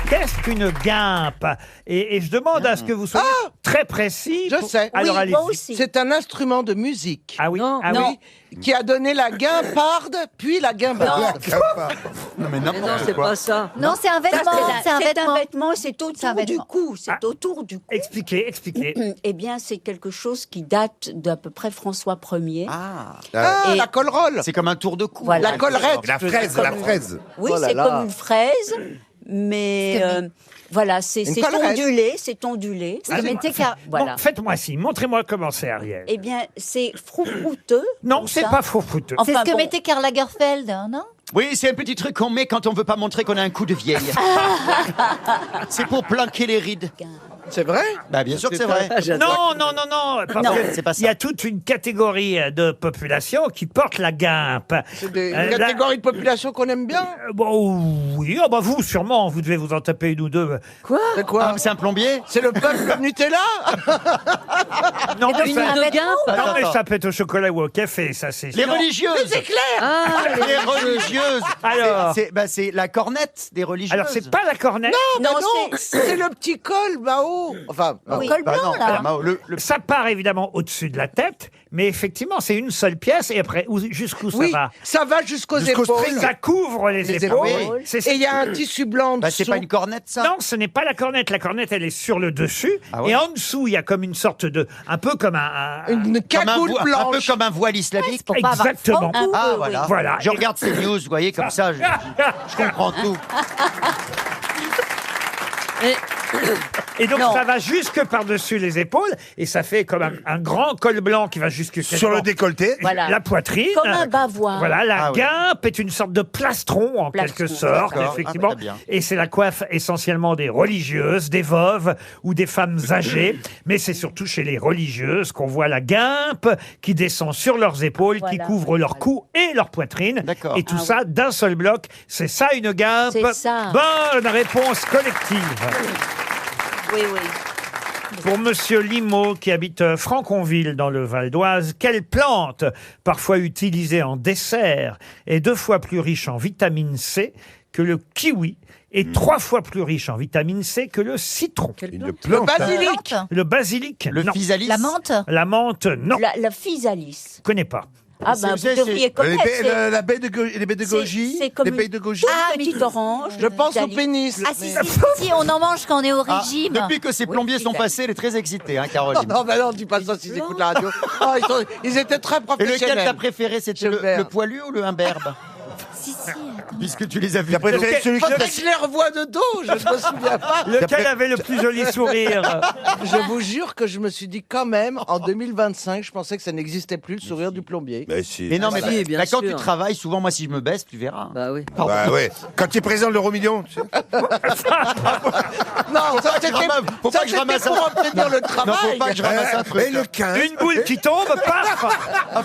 Qu'est-ce qu'une guimpe et je demande à ce que vous soyez très précis. Je sais. Alors Oui, allez-y. moi aussi. C'est un instrument de musique. Ah oui. Non, Ah non. oui. Qui a donné la guimparde, puis la guimbarde. Non, mais Mais non, c'est pas ça. Non, c'est un vêtement. C'est un vêtement. C'est autour du cou. C'est autour du cou. Expliquez, expliquez. Eh bien, c'est quelque chose qui date d'à peu près François Ier. Ah, la collerole. C'est comme un tour de cou. Voilà. La collerette. La fraise, la fraise. Oui, Oh là c'est là. comme une fraise, mais voilà, c'est collerette. ondulé, c'est ondulé. Ah, Voilà. Bon, faites-moi ci, montrez-moi comment c'est, Ariel. Eh bien, c'est froufrouteux. Non, tout c'est ça. pas faux-fouteux. C'est ce Enfin, que bon. mettait Karl Lagerfeld, non? Oui, c'est un petit truc qu'on met quand on veut pas montrer qu'on a un coup de vieille. C'est pour planquer les rides. C'est vrai? Bah bien sûr que c'est vrai. Non, non, non, non, parce Non, que c'est pas ça. il y a toute une catégorie de population qui porte la guimpe. C'est des La- catégories de population qu'on aime bien. Bon, oui, ah bah vous sûrement, vous devez vous en taper une ou deux. Quoi? C'est quoi? Ah, c'est un plombier. C'est le peuple Nutella? Non, donc, mais c'est un ça, vêtement. non, mais ça peut être au chocolat ou au café, ça c'est Les sûr. religieuses. C'est clair. Ah, Les religieuses. Alors. C'est la cornette des religieuses. Alors c'est pas la cornette. Non, Non, c'est le petit col, Mao. Enfin, Oui. Bah Col blanc, non, là. Mao, Ça part évidemment au-dessus de la tête, mais effectivement c'est une seule pièce et après jusqu'où ça oui, va? ça va jusqu'aux Jusqu'aux épaules. strings. Ça couvre les épaules. épaules. C'est- Et il y a un tissu blanc en Bah, c'est dessous. pas une cornette, ça. Non, ce n'est pas la cornette. La cornette, elle est sur le dessus. Ah ouais. Et en dessous, il y a comme une sorte de... Un peu comme Une Comme un, cagoule un peu blanche. comme un voile islamique. Pour pas avoir Exactement. froid. Ah voilà. Voilà. Je regarde ces news, vous voyez, comme ça, je comprends tout. Et donc, Non. ça va jusque par-dessus les épaules. Et ça fait comme un grand col blanc qui va jusque Sur le décolleté. Voilà. la poitrine. Comme un bavois. Voilà, la Ah oui. guimpe est une sorte de plastron, en Plastron. quelque sorte, D'accord. effectivement. Ah, très bien. Et c'est la coiffe essentiellement des religieuses, des veuves ou des femmes âgées. Mais c'est surtout chez les religieuses qu'on voit la guimpe qui descend sur leurs épaules, qui Voilà. couvre leur cou et leur poitrine. D'accord. Et tout Ah ça d'un seul bloc. C'est ça une guimpe. C'est ça. Bonne réponse collective. Oui, oui. Pour Monsieur Limo, qui habite Franconville dans le Val d'Oise, quelle plante, parfois utilisée en dessert, est 2 fois plus riche en vitamine C que le kiwi et 3 fois plus riche en vitamine C que le citron? Une Le plante. basilic. Le basilic, Le non. physalis. La menthe. La menthe, non. La physalis. Je connais pas. Ah ben, vous devriez connaître. La baie de les baies de goji. c'est comme Les une- baies de goji. Ah, petite orange. Je pense au physalis. pénis. Ah si, si, on en mange quand on est au Ah, régime. depuis que ces plombiers sont passés, elle est très excitée, hein, Caroline. Non, mais non, dis pas ça s'ils écoutent la radio. Oh, ils étaient très Et lequel professionnels. t'as préféré, c'était le poilu ou le imberbe? Si, si. Puisque tu les as vus. T'as préféré celui qui Faudrait que je les revoie de dos, je ne me souviens pas. Lequel avait le plus joli sourire? Je vous jure que je me suis dit quand même, en 2025, je pensais que ça n'existait plus, le sourire du plombier. Mais si. Mais non, mais Si, bien bah, quand sûr. tu travailles, souvent, moi, si je me baisse, tu verras. Bah oui. Bah ouais. Quand tu es président de l'euro-million. tu sais. Non, ça c'était Faut pas que je ramasse pour obtenir le Non, travail. faut pas que je ramasse un truc. Et le 15. Une boule qui tombe, paf!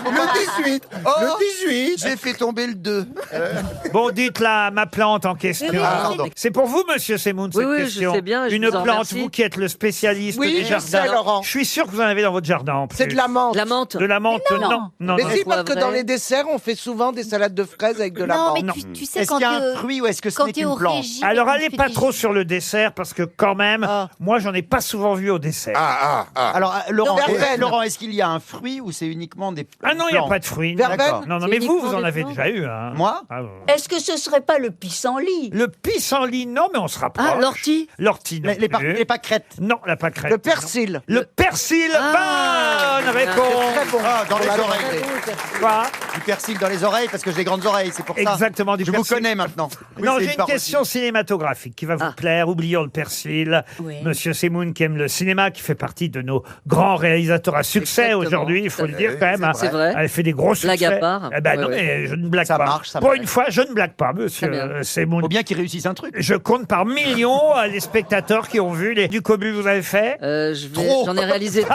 Le 18. Le 18. J'ai fait tomber le 2. Bon, dites là ma plante en question. Oui, oui, pardon. C'est pour vous, monsieur Semoun, cette Oui, oui, je question. sais bien, je Une vous en plante, remercie. vous qui êtes le spécialiste Oui, des je jardins. sais, Laurent. Je suis sûr que vous en avez dans votre jardin en plus. C'est de la menthe. La menthe. De la menthe, Mais non. non. Non, Mais non. si, parce que Vrai. dans les desserts, on fait souvent des salades de fraises avec de la Non, menthe. mais tu sais, Est-ce quand qu'il y a un t'es fruit ou est-ce que ce quand n'est t'es qu'une au plante? régime. Alors tu allez fais pas des- trop sur le dessert parce que quand même, moi j'en ai pas souvent vu au dessert. Alors, Laurent, Verveine. Laurent, est-ce qu'il y a un fruit ou c'est uniquement des Ah non, il n'y a plantes? pas de fruits. Verveine. D'accord. Non, non, C'est mais vous, uniquement vous en des avez plantes. déjà eu. Hein. Moi Ah, Est-ce que ce serait pas le pissenlit? le pissenlit, non, mais on se rapproche. Ah, l'ortie? L'ortie, non Les plus. pâquerettes. Non, la pâquerette. Le persil. Le persil, Ah. bonne réponse. Très bon. Ah, dans les Pour la oreilles. santé. Quoi Du persil dans les oreilles parce que j'ai des grandes oreilles, c'est pour ça. Exactement, du Je persil. vous connais maintenant. Oui, Non, c'est j'ai une parodie. question cinématographique qui va vous plaire. Oublions le persil. Oui. Monsieur Semoun qui aime le cinéma, qui fait partie de nos grands réalisateurs à succès Exactement. aujourd'hui, il faut le dire quand même. C'est vrai. Elle fait des gros succès. Blague à part. Eh ben Ouais, non, ouais. mais je ne blague Ça pas. marche, ça Pour marche. une fois, je ne blague pas, monsieur Très bien. Semoun. Faut bien qu'ils réussissent un truc. Je compte par millions les spectateurs qui ont vu les du cobu vous avez fait. J'en ai réalisé.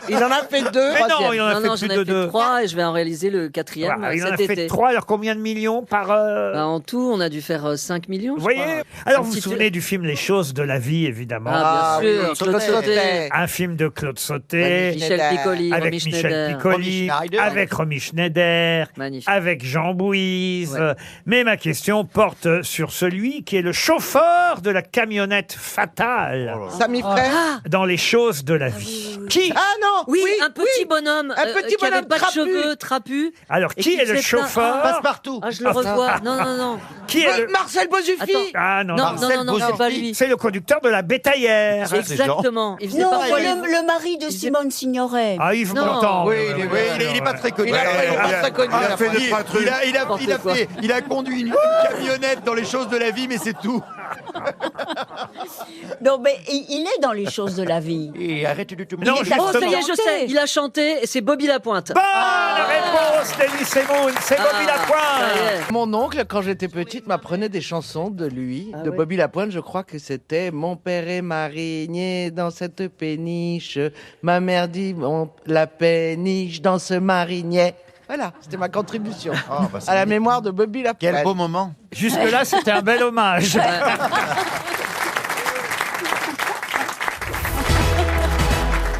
Il en a fait 2. Mais non, il en a fait non, plus j'en ai de fait deux. 3 et je vais en réaliser le 4e Voilà, il en a cet fait été. 3, alors combien de millions par... Bah, en tout, on a dû faire 5 millions. Vous voyez. Alors vous vous souvenez du film Les choses de la vie, évidemment. Ah, bien sûr, Claude Sautet. Un film de Claude Sautet. Avec Michel Piccoli, avec Romy Michel Schneider. Piccoli, Romy Schneider. avec Romy Schneider, Bétaillère, avec Jean Bouise. Ouais. Mais ma question porte sur celui qui est le chauffeur de la camionnette fatale. Samy Frey. Dans les choses de la vie. Qui Ah non. Oui, un petit bonhomme Un petit qui avait bonhomme pas de trapu. cheveux, trapu. Alors, et qui est le faisait plein- chauffeur Passe-partout. Ah, je le revois. Non, non, non. Qui est le... Marcel Bozuffi. Attends. Ah non, Non, non, non, c'est pas lui. C'est le conducteur de la Bétaillère. Exactement. Il faisait Non, parfois les- le mari de Simone Signoret. Ah, Yves Non. Montand. Oui, il est pas très connu. Il est pas très connu. Il a fait deux, trois trucs. Il a conduit une camionnette dans les choses de la vie, mais c'est tout. Non, mais il est dans les choses de la vie. Et arrête de te Non, Oh, ça y est, justement. je sais. Il a chanté et c'est Bobby Lapointe. Bonne réponse d'Elie Semoun, c'est Bobby Ça y Lapointe. est. Mon oncle, quand j'étais petite, m'apprenait des chansons de lui, de ouais. Bobby Lapointe. Je crois que c'était Mon père est marinier dans cette péniche. Ma mère dit la péniche dans ce marinier. Voilà, c'était ma contribution à la mémoire de Bobby Lapointe. Quel beau moment. Jusque-là, c'était un bel hommage.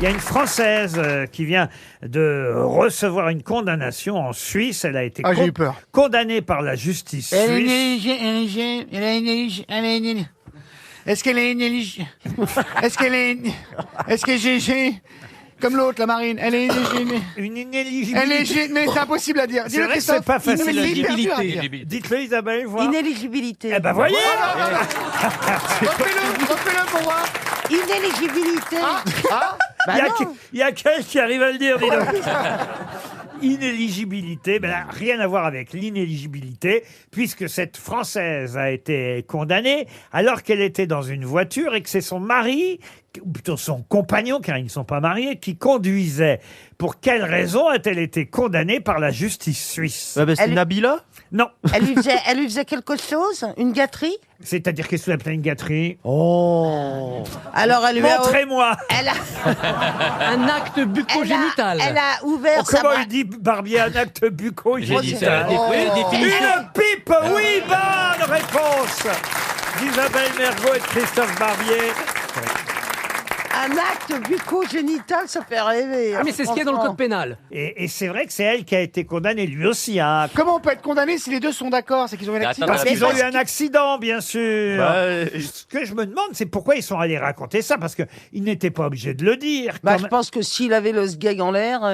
Il y a une Française qui vient de recevoir une condamnation en Suisse. Elle a été Ah, j'ai eu peur. condamnée par la justice Elle est suisse. Est-ce qu'elle est Est-ce que j'ai comme l'autre, la marine, elle est Une inéligibilité. mais c'est impossible à dire. C'est vrai que c'est pas facile à dire. Hyper dur à dire. Dites-le, Isabelle, voir. Inéligibilité. Eh ben, voyez. Refais-le pour voir. Inéligibilité. Il y a il y a quelqu'un qui arrive à le dire, dis donc. Inéligibilité, ben là, rien à voir avec l'inéligibilité, puisque cette Française a été condamnée alors qu'elle était dans une voiture et que c'est son mari, ou plutôt son compagnon, car ils ne sont pas mariés, qui conduisait. Pour quelle raison a-t-elle été condamnée par la justice suisse C'est Nabila. Non. Elle lui faisait quelque chose? Une gâterie? C'est-à-dire qu'est-ce que vous appelez une gâterie? Oh. Alors elle lui a... Montrez-moi. Elle a... Un acte bucco-génital. Elle a ouvert sa... Comment il dit, Barbier, un acte bucco-génital? J'ai dit ça. Une pipe, oui, bonne réponse d'Isabelle Mergo et de Christophe Barbier. Un acte bucco-génital, ça fait rêver. Ah, mais c'est ce qu'il y a dans le code pénal. Et c'est vrai que c'est elle qui a été condamnée, lui aussi. Hein. Comment on peut être condamné si les deux sont d'accord? C'est qu'ils ont eu un accident. Parce qu'ils ont eu un accident, bien sûr. Bah, Ce que je me demande, c'est pourquoi ils sont allés raconter ça, parce qu'ils n'étaient pas obligés de le dire. Bah, Comme- je pense que s'il avait le sgeg en l'air... Non,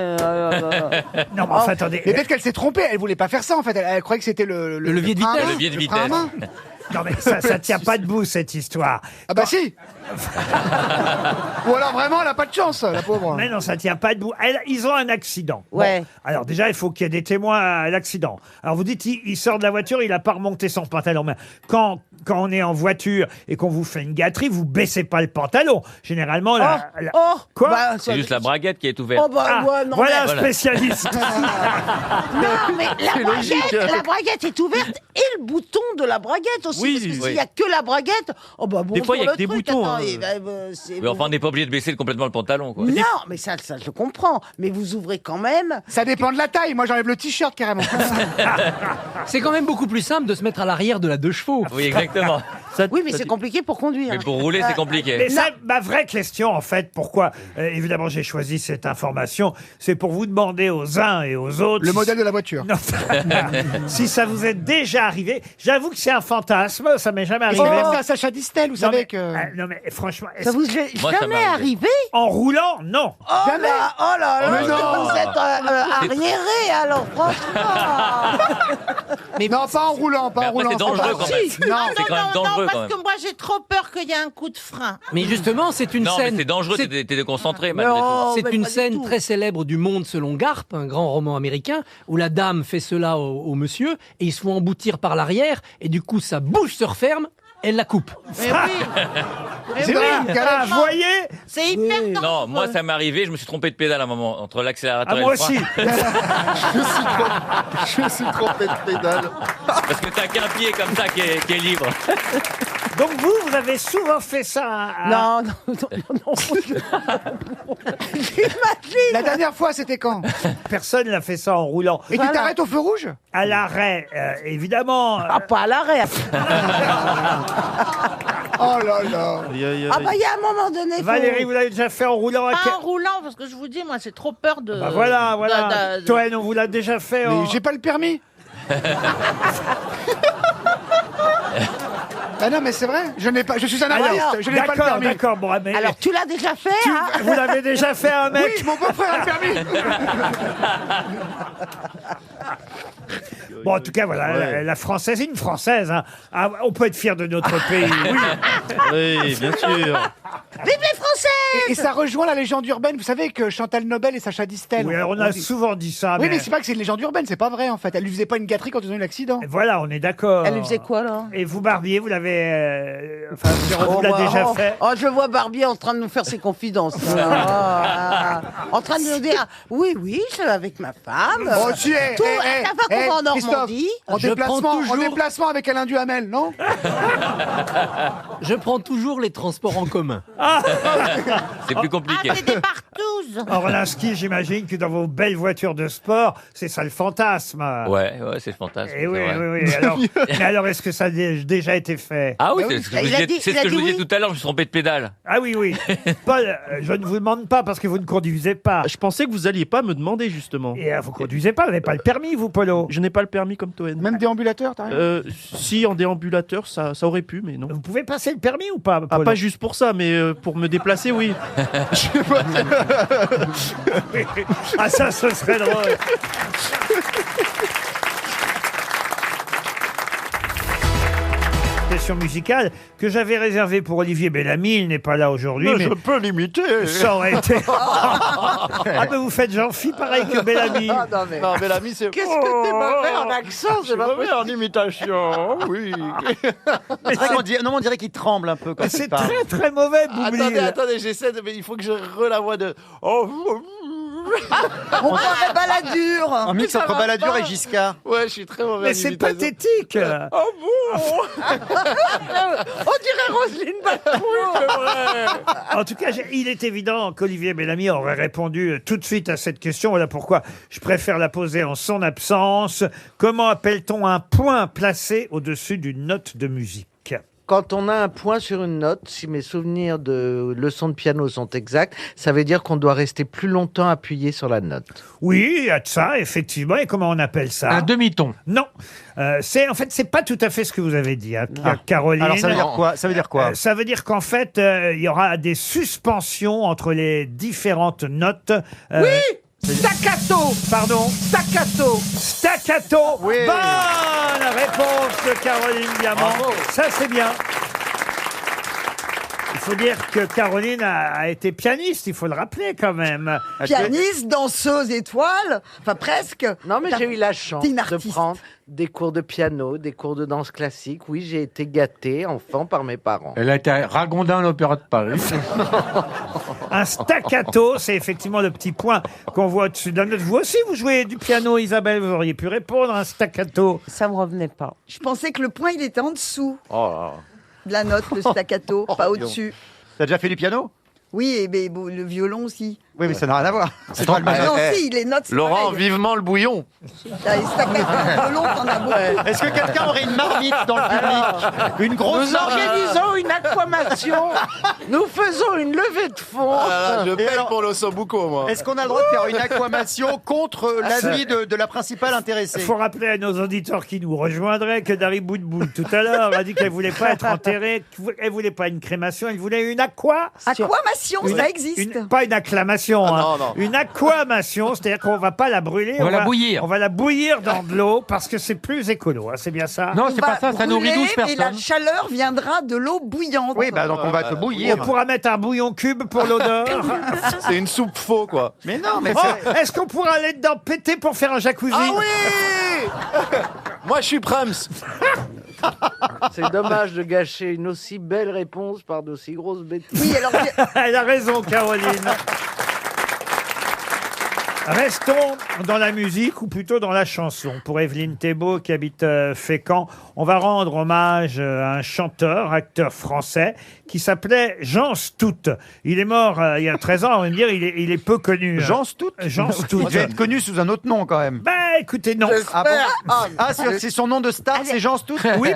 mais enfin, attendez. Mais peut-être qu'elle s'est trompée, elle voulait pas faire ça en fait, elle croyait que c'était le levier de frein à vitesse. main. Le levier de frein à vitesse. main. Non, mais ça tient pas debout, cette histoire. Ah bah si. Ou alors vraiment, elle a pas de chance, la pauvre. Mais non, ça tient pas debout. Ils ont un accident. Bon, Ouais. alors déjà, il faut qu'il y ait des témoins à l'accident. Alors vous dites, il sort de la voiture, il a pas remonté son pantalon. Mais quand on est en voiture et qu'on vous fait une gâterie, vous baissez pas le pantalon. Généralement, la... Quoi bah, C'est juste la braguette qui est ouverte. Oh bah, ouais, non, Voilà un Voilà. spécialiste. Non, mais la braguette est ouverte et le bouton de la braguette aussi. Oui, parce que oui. s'il y a que la braguette, oh bah bon. Des fois, il y a que des boutons, hein. Mais enfin, on n'est pas obligé de baisser complètement le pantalon, quoi. Non, mais ça je comprends. Mais vous ouvrez quand même. Ça dépend de la taille, moi j'enlève le t-shirt carrément. C'est quand même beaucoup plus simple de se mettre à l'arrière de la 2 chevaux. Oui, exactement. Oui, mais c'est compliqué pour conduire. Mais pour rouler, c'est compliqué. Mais ça, ma vraie question, en fait, pourquoi, évidemment, j'ai choisi cette information, c'est pour vous demander aux uns et aux autres... Le modèle de la voiture. Non, si ça vous est déjà arrivé, j'avoue que c'est un fantasme, ça m'est jamais Et arrivé. c'est à Sacha Distel, vous Non, savez mais, que... non mais franchement, Ça vous est Moi, ça jamais m'est arrivé? en roulant, non. Oh Jamais. là, oh là là, Mais non. vous êtes arriéré alors, franchement. Mais non, pas en roulant, pas Mais en après, roulant. c'est dangereux pas- quand même. Non, C'est quand même dangereux quand même. moi j'ai trop peur qu'il y ait un coup de frein. Mais justement, c'est une Non, mais scène. c'est dangereux, c'est- t'es déconcentré malgré tout. Non, C'est mais une pas du scène tout. très célèbre du Monde selon Garp, un grand roman américain, où la dame fait cela au monsieur et ils se font emboutir par l'arrière et du coup sa bouche se referme, elle la coupe. Mais oui. C'est vrai, Ah, vous voyez. C'est hyper dangereux. Non, moi ça m'est arrivé, je me suis trompé de pédale à un moment, entre l'accélérateur Ah, et moi le frein. aussi. Je me suis trompé de pédale. Parce que t'as qu'un pied comme ça qui est libre. Donc vous avez souvent fait ça. Non. La dernière fois, c'était quand? Personne n'a fait ça en roulant. Et tu t'arrêtes au feu rouge? À l'arrêt, évidemment. Ah, pas à l'arrêt. Oh là là. Ah bah il y a un moment donné. Valérie, vous l'avez déjà fait en roulant à Pas en roulant, parce que je vous dis, moi, j'ai trop peur de. Bah voilà. Toen, on vous l'a déjà fait en... Mais j'ai pas le permis. Ah non, mais c'est vrai, je suis un artiste, je n'ai pas le permis. D'accord, bon, mais... Alors tu l'as déjà fait, hein? Vous l'avez déjà fait à un mec? Oui, mon beau-frère a le permis. Bon, en tout cas, voilà, la Française, une Française. Hein. Ah, on peut être fier de notre pays. Oui, bien sûr. Vive les Français! Et ça rejoint la légende urbaine, vous savez que Chantal Nobel et Sacha Distel. Oui, alors on a souvent dit ça. Oui, mais c'est pas que c'est une légende urbaine, c'est pas vrai en fait. Elle lui faisait pas une gâterie quand ils ont eu l'accident. Voilà, on est d'accord. Elle lui faisait quoi là? Et vous, Barbier, vous l'avez... Enfin, on vous l'a déjà fait. Oh, je vois Barbier en train de nous faire ses confidences. En train de nous dire, oui, je suis avec ma femme. Oh, tu es. Tout, la fois qu'on va en Normandie. En déplacement avec Alain Duhamel, non? Je prends toujours les transports en commun. C'est plus compliqué. Ah, c'est des partous. Orlinski, j'imagine que dans vos belles voitures de sport, c'est ça le fantasme. Ouais, c'est le fantasme. Et oui, c'est vrai. oui. Alors, mais alors, est-ce que ça a déjà été fait? Ah oui, c'est ce que je vous disais tout à l'heure, je me suis trompé de pédale. Ah oui. Paul, je ne vous demande pas parce que vous ne conduisez pas. Je pensais que vous alliez pas me demander justement. Et vous conduisez pas, vous n'avez pas le permis, vous, Polo? Je n'ai pas le permis comme Toen. Même déambulateur, t'as rien? Si, en déambulateur, ça aurait pu, mais non. Vous pouvez passer le permis ou pas, Polo? Ah, pas juste pour ça, mais pour me déplacer, oui. Ah, ça, ce serait drôle. Question musicale que j'avais réservée pour Olivier Bellamy. Il n'est pas là aujourd'hui. Mais je peux l'imiter. Ça aurait été... Ah, mais vous faites Jean-Phi pareil que Bellamy. Non, Bellamy, c'est... Qu'est-ce que t'es mauvais en accent? C'est pas mauvais en imitation, oui. C'est vrai qu'on dirait, non, on dirait qu'il tremble un peu quand il C'est parle. très très mauvais, Boublil. Attendez, j'essaie de... Mais il faut que je la voix de... Oh, On croirait Balladur. Un mix Ça entre va Balladur pas. et Giscard. Ouais, je suis très mauvais Mais en c'est imitation. pathétique. Oh bon. On dirait Roselyne Bachelot. En tout cas, il est évident qu'Olivier Bellamy aurait répondu tout de suite à cette question. Voilà pourquoi je préfère la poser en son absence. Comment appelle-t-on un point placé au-dessus d'une note de musique? Quand on a un point sur une note, si mes souvenirs de leçons de piano sont exacts, ça veut dire qu'on doit rester plus longtemps appuyé sur la note. Oui, il y a de ça, effectivement. Et comment on appelle ça? Un demi-ton. Non. C'est pas tout à fait ce que vous avez dit, hein, Caroline. Alors ça veut dire quoi? Ça veut dire quoi? Ça veut dire qu'en fait, il y aura des suspensions entre les différentes notes. Oui! Staccato! Pardon? Staccato! Staccato! Oui. Bonne réponse de Caroline Diamant. Bravo. Ça, c'est bien. Il faut dire que Caroline a été pianiste, il faut le rappeler quand même. Pianiste, danseuse, étoile, enfin presque. Non, mais j'ai eu la chance T'es une de artiste. prendre des cours de piano, des cours de danse classique. Oui, j'ai été gâté, enfant, par mes parents. Elle a été à Ragondin à l'Opéra de Paris. Un staccato, c'est effectivement le petit point qu'on voit au-dessus de la note. Vous aussi, vous jouez du piano, Isabelle, vous auriez pu répondre. Un staccato. Ça me revenait pas. Je pensais que le point, il était en dessous Oh là là. de la note, le staccato, pas au-dessus. T'as déjà fait du piano? Oui, et le violon aussi. Oui, mais ça n'a rien à voir. C'est pas le même. Ah non, si, les notes, c'est Laurent, pareil. vivement le bouillon. T'as les staccato, le violon, t'en as beaucoup. Est-ce que quelqu'un aurait une marmite dans le public? Une grosse Nous marmite? organisons une aquamation. Nous faisons une levée de fonds. Ah là, je paye alors- pour l'ossobuco, moi. Est-ce qu'on a le droit de faire une aquamation contre l'avis de la principale intéressée? Il faut rappeler à nos auditeurs qui nous rejoindraient que Dari Boudboul, tout à l'heure, a dit qu'elle voulait pas être enterrée, qu'elle voulait pas une crémation, elle voulait une Aquamation, Une- ça existe. pas une acclamation, hein. non, non. Une aquamation, c'est-à-dire qu'on va pas la brûler, On va la bouillir. On va la bouillir dans de l'eau parce que c'est plus écolo, hein, c'est bien ça. Non, On c'est va pas ça, ça nourrit brûler 12 Et la personnes. chaleur viendra de l'eau bouillante. Oui, bah donc on va te bouillir. On pourra mettre un bouillon cube pour l'odeur. C'est une soupe faux, quoi. Mais non, mais Oh, est-ce qu'on pourra aller dedans péter pour faire un jacuzzi? Ah oui. Moi, je suis Prams. C'est dommage de gâcher une aussi belle réponse par d'aussi grosses bêtises. Oui, alors Elle a raison, Caroline. Restons dans la musique, ou plutôt dans la chanson. Pour Evelyne Thébault, qui habite Fécamp, on va rendre hommage à un chanteur, acteur français, qui s'appelait Jean Stout. Il est mort il y a 13 ans, on va me dire, il est peu connu. Jean Stout? Jean Stout. Il doit être connu sous un autre nom quand même. Ben, écoutez, non. Ah bon? Ah, c'est son nom de star, c'est Jean Stout? Oui,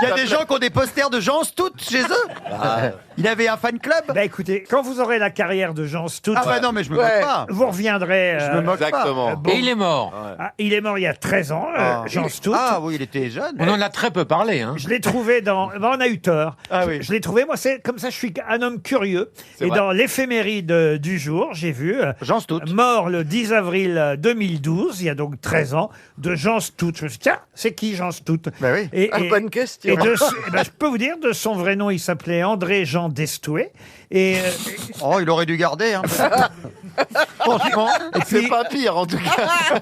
Il y a des gens qui ont des posters de Jean Stout chez eux. Il avait un fan club. Bah écoutez, quand vous aurez la carrière de Jean Stout, Ah ouais, non, mais je me moque pas. vous reviendrez. Je me moque Exactement. pas. Et il est mort. Ah, il est mort il y a 13 ans, Jean Stout. Ah oui, il était jeune. On en a très peu parlé. Hein. Je l'ai trouvé dans. Bah, on a eu tort. Ah oui. Je l'ai trouvé, moi, c'est comme ça, je suis un homme curieux. C'est Et vrai. dans l'éphéméride du jour, j'ai vu. Jean Stout. Mort le 10 avril 2012, il y a donc 13 ans, de Jean Stout. Je me suis dit, tiens, c'est qui Jean Stout Ben oui. Bonne question. Et je peux vous dire, de son vrai nom, il s'appelait André Jean Destoué. Et, Oh, il aurait dû garder. Hein. Franchement. C'est pas pire, en tout cas.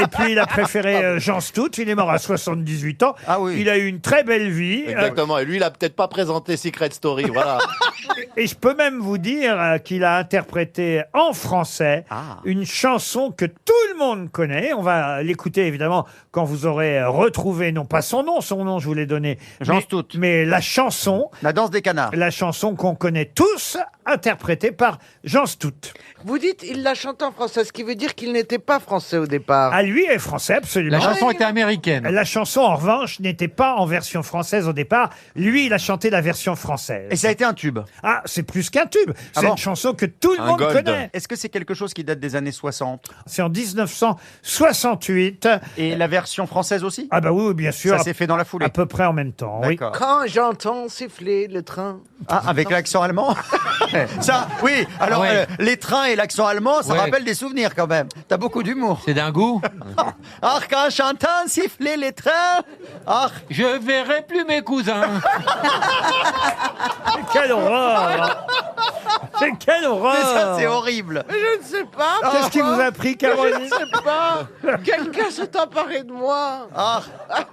et puis, il a préféré Jean Stout. Il est mort à 78 ans. Ah oui. Il a eu une très belle vie. Exactement. Et lui, il a peut-être pas présenté Secret Story. Voilà. Et je peux même vous dire qu'il a interprété en français une chanson que tout le monde connaît. On va l'écouter évidemment quand vous aurez retrouvé, non pas son nom je vous l'ai donné. Jean Stout. Mais la chanson. La danse des canards. La chanson qu'on connaît tous, interprétée par Jean Stout. Vous dites, il l'a chanté en français, ce qui veut dire qu'il n'était pas français au départ. Ah, lui est français, absolument. La chanson était américaine. La chanson, en revanche, n'était pas en version française au départ. Lui, il a chanté la version française. Et ça a été un tube. Ah, c'est plus qu'un tube. C'est bon une chanson que tout le monde connaît. Est-ce que c'est quelque chose qui date des années 60? C'est en 1968. Et la version française aussi? Ah bah oui, bien sûr. Ça s'est fait dans la foulée. À peu près en même temps, oui. D'accord. Quand j'entends siffler le train. Ah, avec l'accent allemand? Ça, oui. Alors, Ouais. les trains et l'accent allemand, ça Ouais. rappelle des souvenirs quand même. T'as beaucoup d'humour. C'est d'un goût. Ah, quand j'entends siffler les trains. Ah, Je verrai plus mes cousins. Quelle horreur! C'est quelle horreur! mais ça, c'est horrible. Mais je ne sais pas. Qu'est-ce qui vous a pris, Je Caroline? ne sais pas. Quelqu'un s'est emparé de moi. Ah,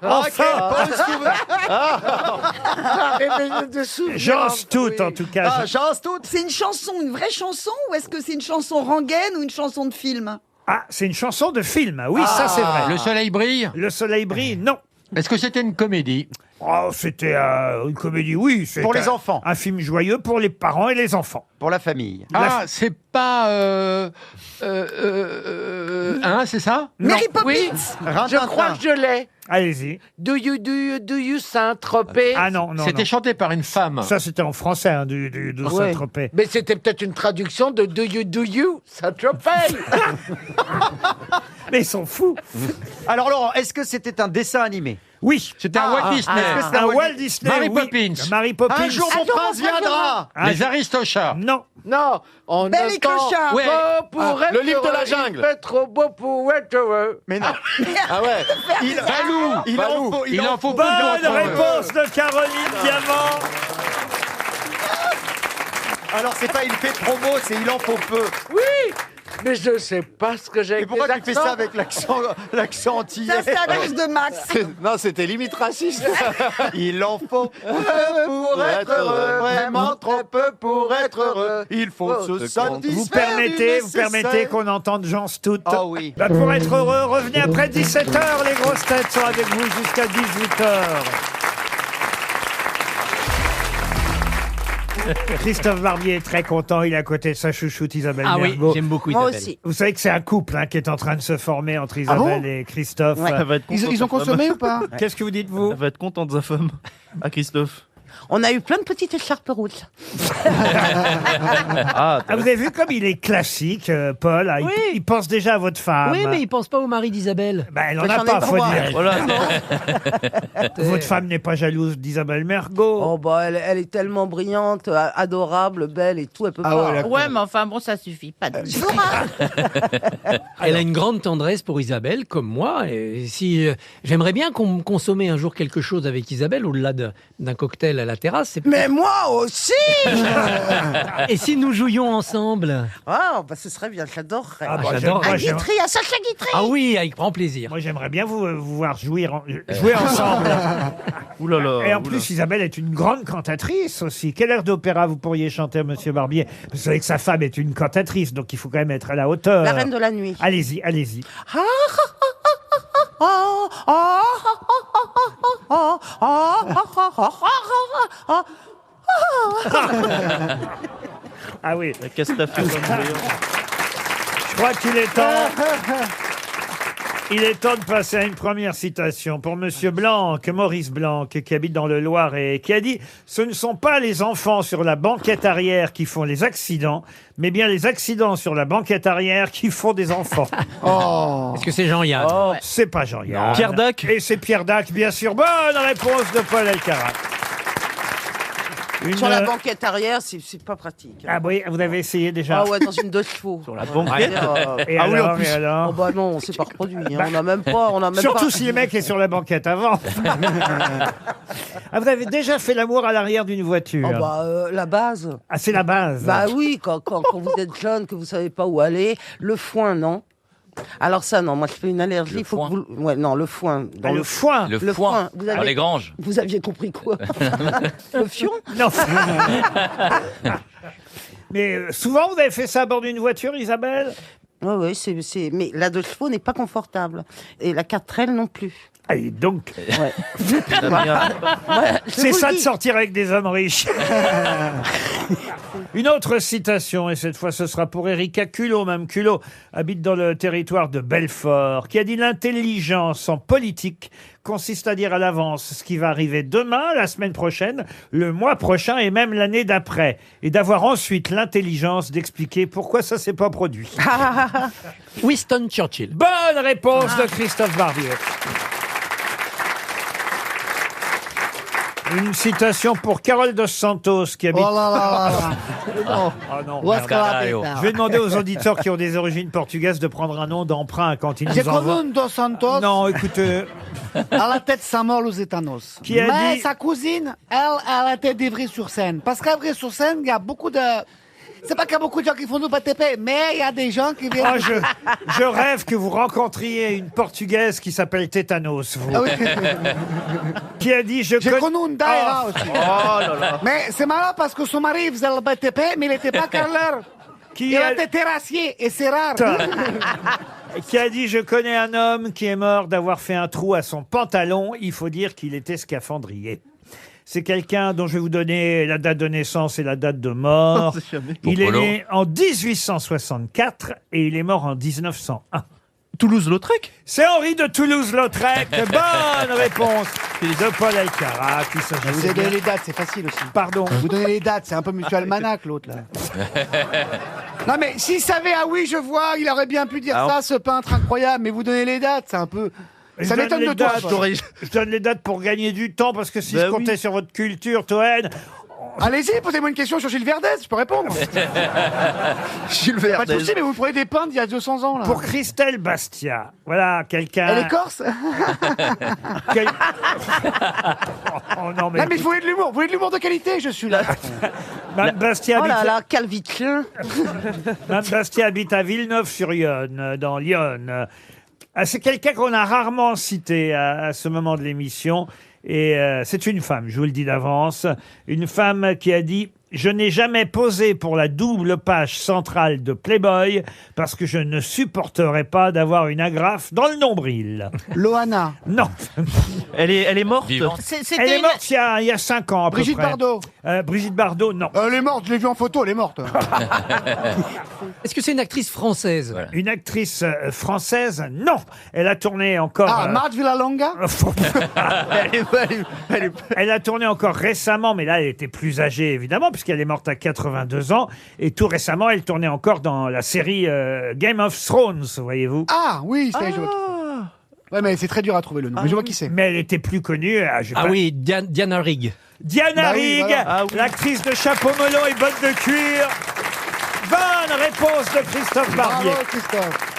Enfin. quel bon souvenir. Arrêtez de souvenirs. Jean Stout, en tout cas. Ah, Jean Stout. C'est une chanson, une vraie chanson, ou est-ce que c'est une chanson rengaine ou une chanson de film? Ah, c'est une chanson de film. Oui, ça c'est vrai. Le soleil brille. Le soleil brille, non. Est-ce que c'était une comédie? Oh, c'était une comédie, oui. C'est Pour les enfants. Un film joyeux pour les parents et les enfants. Pour la famille. Ah, c'est pas... hein, c'est ça? Mary Poppins. Oui, je crois que je l'ai. Allez-y. Do you Saint-Tropez? Ah non, non, C'était non. chanté par une femme. Ça, c'était en français, hein, du Ouais. Saint-Tropez. Mais c'était peut-être une traduction de Do you Saint-Tropez? Mais ils sont fous. Alors, Laurent, est-ce que c'était un dessin animé? Oui. C'était un Walt Disney. est-ce que c'est Un Walt Disney. Mary oui. Poppins. Mary Poppins. Un jour, mon prince viendra. Les Aristochats. Non. Non, on Belle et ne t'en Clochard. Ouais. pas pour être le livre de la heureux, jungle. Il fait trop beau pour être heureux. Mais non. Ah ouais. Balou. Il en faut, Il en faut peu Bonne pour être heureux. réponse de Caroline Diamant. Alors, c'est pas il fait promo, c'est il en faut peu. Oui, mais je sais pas ce que j'ai Et avec pourquoi les tu fais accents. ça avec l'accent antillais? Ça, c'est à cause de Max. Non, c'était limite raciste. Il en faut peu pour être heureux, vraiment trop peu pour être heureux. Il faut se satisfaire. Vous permettez qu'on entende Jean Stout. Ah oui. Bah, pour être heureux, revenez après 17h. Les grosses têtes sont avec vous jusqu'à 18h. Christophe Barbier est très content. Il est à côté de sa chouchoute Isabelle Ah oui, Mergo. j'aime beaucoup Moi Isabelle. aussi. Vous savez que c'est un couple qui est en train de se former entre Isabelle et Christophe. Ouais. va être Ils ont consommé ou pas? Qu'est-ce que vous dites, vous? Elle va être contente, sa femme. À Christophe. On a eu plein de petites écharpes rouges. Ah, vous avez vu comme il est classique, Paul. Il- Oui. il pense déjà à votre femme. Oui, mais il pense pas au mari d'Isabelle. Bah, elle en a pas, faut dire. Voilà. Votre femme n'est pas jalouse d'Isabelle Mergo. Oh bah elle est tellement brillante, adorable, belle et tout, elle peut Ah pas. ouais, Ouais, mais enfin bon, ça suffit. Pas de... Elle a une grande tendresse pour Isabelle, comme moi. Et si j'aimerais bien qu'on consommait un jour quelque chose avec Isabelle au-delà d'un cocktail à la terrasse. Mais moi aussi. Et si nous jouions ensemble? Ah bah ce serait bien, j'adorerais. Ah, bah, j'adore. moi, À Guitry, à Sacha Guitry. Ah oui, avec grand plaisir. Moi, j'aimerais bien vous voir jouer ensemble. Ouh là là. Et en plus, Isabelle est une grande cantatrice aussi. Quel air d'opéra vous pourriez chanter, Monsieur Barbier? Vous savez que sa femme est une cantatrice, donc il faut quand même être à la hauteur. La reine de la nuit. Allez-y, allez-y. Ah oui. Qu'est-ce que t'as fait comme Je crois qu'il est temps Il est temps de passer à une première citation pour Monsieur Blanc, Maurice Blanc, qui habite dans le Loiret, qui a dit « Ce ne sont pas les enfants sur la banquette arrière qui font les accidents, mais bien les accidents sur la banquette arrière qui font des enfants. » Est-ce que c'est Jean-Yann C'est pas Jean-Yann. Pierre Dac. Et c'est Pierre Dac, bien sûr. Bonne réponse de Paul Elkarat. Sur la banquette arrière, c'est pas pratique. Ah oui, vous avez essayé déjà. Ah ouais, dans une 2 chevaux. Sur la banquette. Et Ah oui, alors, en plus. et alors Oh bah non, on s'est pas reproduit. Hein. On n'a même pas. Surtout si le mec est sur la banquette avant. Ah, vous avez déjà fait l'amour à l'arrière d'une voiture? Oh bah la base. Ah, c'est la base. Bah oui, quand vous êtes jeune, que vous savez pas où aller, le foin, non. Alors ça, non, moi je fais une allergie. Le Il faut foin. que vous... Ouais, non, le foin. Ah, le foin. Le foin. Vous Dans les granges. Vous aviez compris quoi? Le fion? Non. Mais souvent, vous avez fait ça à bord d'une voiture, Isabelle? Oui, c'est... Mais la 2 chevaux n'est pas confortable. Et la 4L non plus. Ah, et donc, Ouais. c'est ça de sortir avec des hommes riches. Une autre citation, et cette fois ce sera pour Erika Culot. Mme Culot habite dans le territoire de Belfort, qui a dit « L'intelligence en politique consiste à dire à l'avance ce qui va arriver demain, la semaine prochaine, le mois prochain et même l'année d'après, et d'avoir ensuite l'intelligence d'expliquer pourquoi ça s'est pas produit. » Winston Churchill. Bonne réponse de Christophe Barbier. Une citation pour Carole Dos Santos qui habite... Oh là là là là. Ah non, Où est-ce merde. qu'elle habite? Je vais demander aux auditeurs qui ont des origines portugaises de prendre un nom d'emprunt quand ils J'ai nous envoient. connu un Dos Santos Non, écoutez, à la tête Saint-Maur-Lusitanos. Qui a Mais dit- sa cousine, elle était d'Ivry-sur-Seine. Parce qu'à Ivry-sur-Seine, il y a beaucoup de... C'est pas qu'il y a beaucoup de gens qui font du BTP, mais il y a des gens qui viennent... oh, je rêve que vous rencontriez une Portugaise qui s'appelle Tétanos, vous. Ah oui. Qui a dit J'ai connu une daïra Ah. aussi. Oh là là. Mais c'est marrant parce que son mari faisait le BTP, mais il n'était pas carreleur. Qui Il a- était terrassier, et c'est rare. Qui a dit « Je connais un homme qui est mort d'avoir fait un trou à son pantalon. Il faut dire qu'il était scaphandrier. » C'est quelqu'un dont je vais vous donner la date de naissance et la date de mort. Il est né en 1864 et il est mort en 1901. Toulouse-Lautrec. C'est Henri de Toulouse-Lautrec. Bonne réponse de Paul Elkarat. Il s'agissait Vous avez donné bien- les dates, c'est facile aussi. Pardon. Vous donnez les dates, c'est un peu Monsieur Almanach, l'autre, là. Non, mais s'il savait, ah oui, je vois, il aurait bien pu dire Alors- ça, ce peintre incroyable, mais vous donnez les dates, c'est un peu... Je Ça donne m'étonne les de toi. dates. toi. Je donne les dates pour gagner du temps parce que si Ben je comptais oui. sur votre culture, Toen, Allez-y, posez-moi une question sur Gilles Verdez, je peux répondre. Gilles Pas de Verdez. souci, mais vous prenez des peintres d'il y a 200 ans, là. pour Christelle Bastia. Voilà, quelqu'un... Elle est corse. quel- Oh non, mais, Non, mais vous voulez de l'humour, vous voulez de l'humour de qualité, je suis là. Mme Bastia Oh là habite... là, calvitie. Mme Bastia habite à Villeneuve-sur-Yonne, dans l'Yonne. Ah, c'est quelqu'un qu'on a rarement cité à ce moment de l'émission. Et c'est une femme, je vous le dis d'avance. Une femme qui a dit « Je n'ai jamais posé pour la double page centrale de Playboy parce que je ne supporterais pas d'avoir une agrafe dans le nombril. Loana. » Non. Elle est morte. Vivante. Elle est morte il y a 5 ans à peu Brigitte près. Bardot. Brigitte Bardot, non. Elle est morte, je l'ai vue en photo, elle est morte. Est-ce que c'est une actrice française Une actrice française, non. Elle a tourné encore... Ah, Marthe Villalonga. Elle a tourné encore récemment, mais là, elle était plus âgée, évidemment, puisqu'elle est morte à 82 ans. Et tout récemment, elle tournait encore dans la série Game of Thrones, voyez-vous. Ah, oui, ça y est, je vois qui c'est. Ouais, mais c'est très dur à trouver le nom, mais je vois qui c'est. Mais elle était plus connue. Ah oui, Diana Rigg. Diana Bah oui, Rigg, voilà. Ah oui. l'actrice de chapeau melon et bottes de cuir. Bonne réponse de Christophe Barbier. Bravo, Christophe.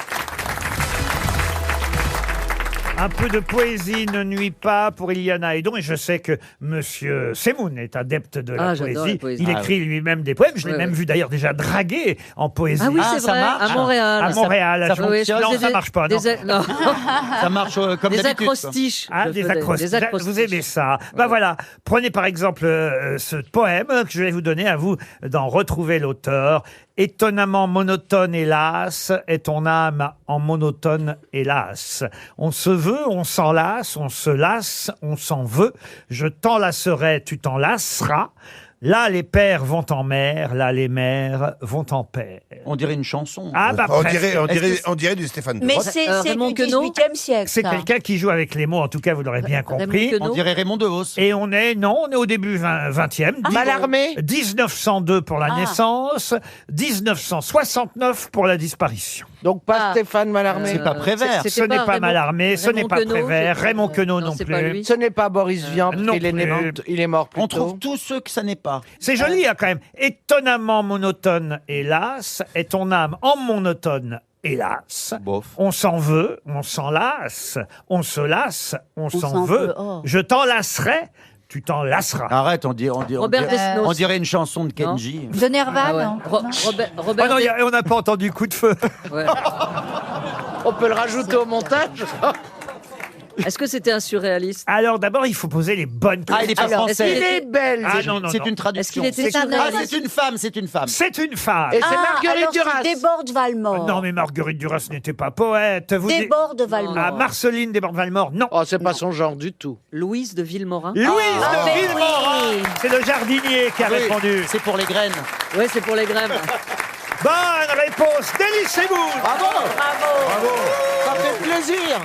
Un peu de poésie ne nuit pas pour Iliana Hedon. Et je sais que Monsieur Semoun est adepte de la Ah, j'adore poésie. la poésie. Il Ah écrit lui-même des poèmes. Je l'ai Ouais, même ouais. vu d'ailleurs déjà draguer en poésie. Ah oui, c'est vrai, à Montréal. À Montréal. Ça oui, je non, faisais ça des- marche pas. Non. non. Ça marche comme Des d'habitude. quoi. acrostiches. Ah, Je des faisais acrostiches. des acrostiches. Vous aimez ça. Bah voilà. Prenez par exemple ce poème que je vais vous donner, à vous d'en retrouver l'auteur. Étonnamment monotone, hélas, est ton âme en monotone, hélas. On se veut, on s'en lasse, on se lasse, on s'en veut. Je t'enlacerai, tu t'en lasseras. Là, les pères vont en mer, là, les mères vont en père. On dirait une chanson. Ah, bah, On presque. dirait du Stéphane Mais Droz. c'est Raymond du Queneau 18e siècle. C'est ça. quelqu'un qui joue avec les mots, en tout cas, vous l'aurez bien compris. Queneau. On dirait Raymond DeVos. Et on est au début 20e. Mallarmé 1902 pour la Ah. naissance, 1969 pour la disparition. Donc pas Ah. Stéphane Mallarmé. C'est pas Prévert. C'était Ce n'est pas Raymond- Mallarmé, ce n'est Raymond pas Queneau, Prévert, c'est- Raymond Queneau non c'est plus. pas lui. Ce n'est pas Boris Vian, parce non qu'il est, plus. il est mort plus On tôt. trouve tous ceux que ça n'est pas. C'est joli, hein, quand même. Étonnamment monotone, hélas, est ton âme en monotone, hélas. Bof. On s'en veut, on s'en lasse, on se lasse, on s'en s'en veut. veut, oh. Je t'en lasserai, tu t'en lasseras. Arrête, on Robert Desnos. on dirait une chanson de Kenji. De Nerval, Ah ouais. non Robert, Oh Robert non, on n'a pas entendu coup de feu. Ouais. On peut le rajouter au montage. Est-ce que c'était un surréaliste? Alors d'abord, il faut poser les bonnes questions. Ah, il est pas Alors, est-ce qu'il français. Il est belge. Ah non, non, C'est non. une traduction. Est-ce qu'il était C'est- un Ah, c'est une femme, c'est une femme. C'est une femme. Et c'est Marguerite alors Duras. c'est Desbordes Valmore. Non, mais Marguerite Duras n'était pas poète. Vous dites- Desbordes Valmore. Ah, Marceline Desbordes-Valmore, non. Oh, c'est pas son genre du tout. Louise de Villemorin? Louise Ah, de mais Villemorin. oui. C'est le jardinier qui a Oui, répondu. C'est pour les graines. Ouais, c'est pour les grèves. Bonne réponse d'Elie Semoun. Bravo. Bravo. Ça fait plaisir.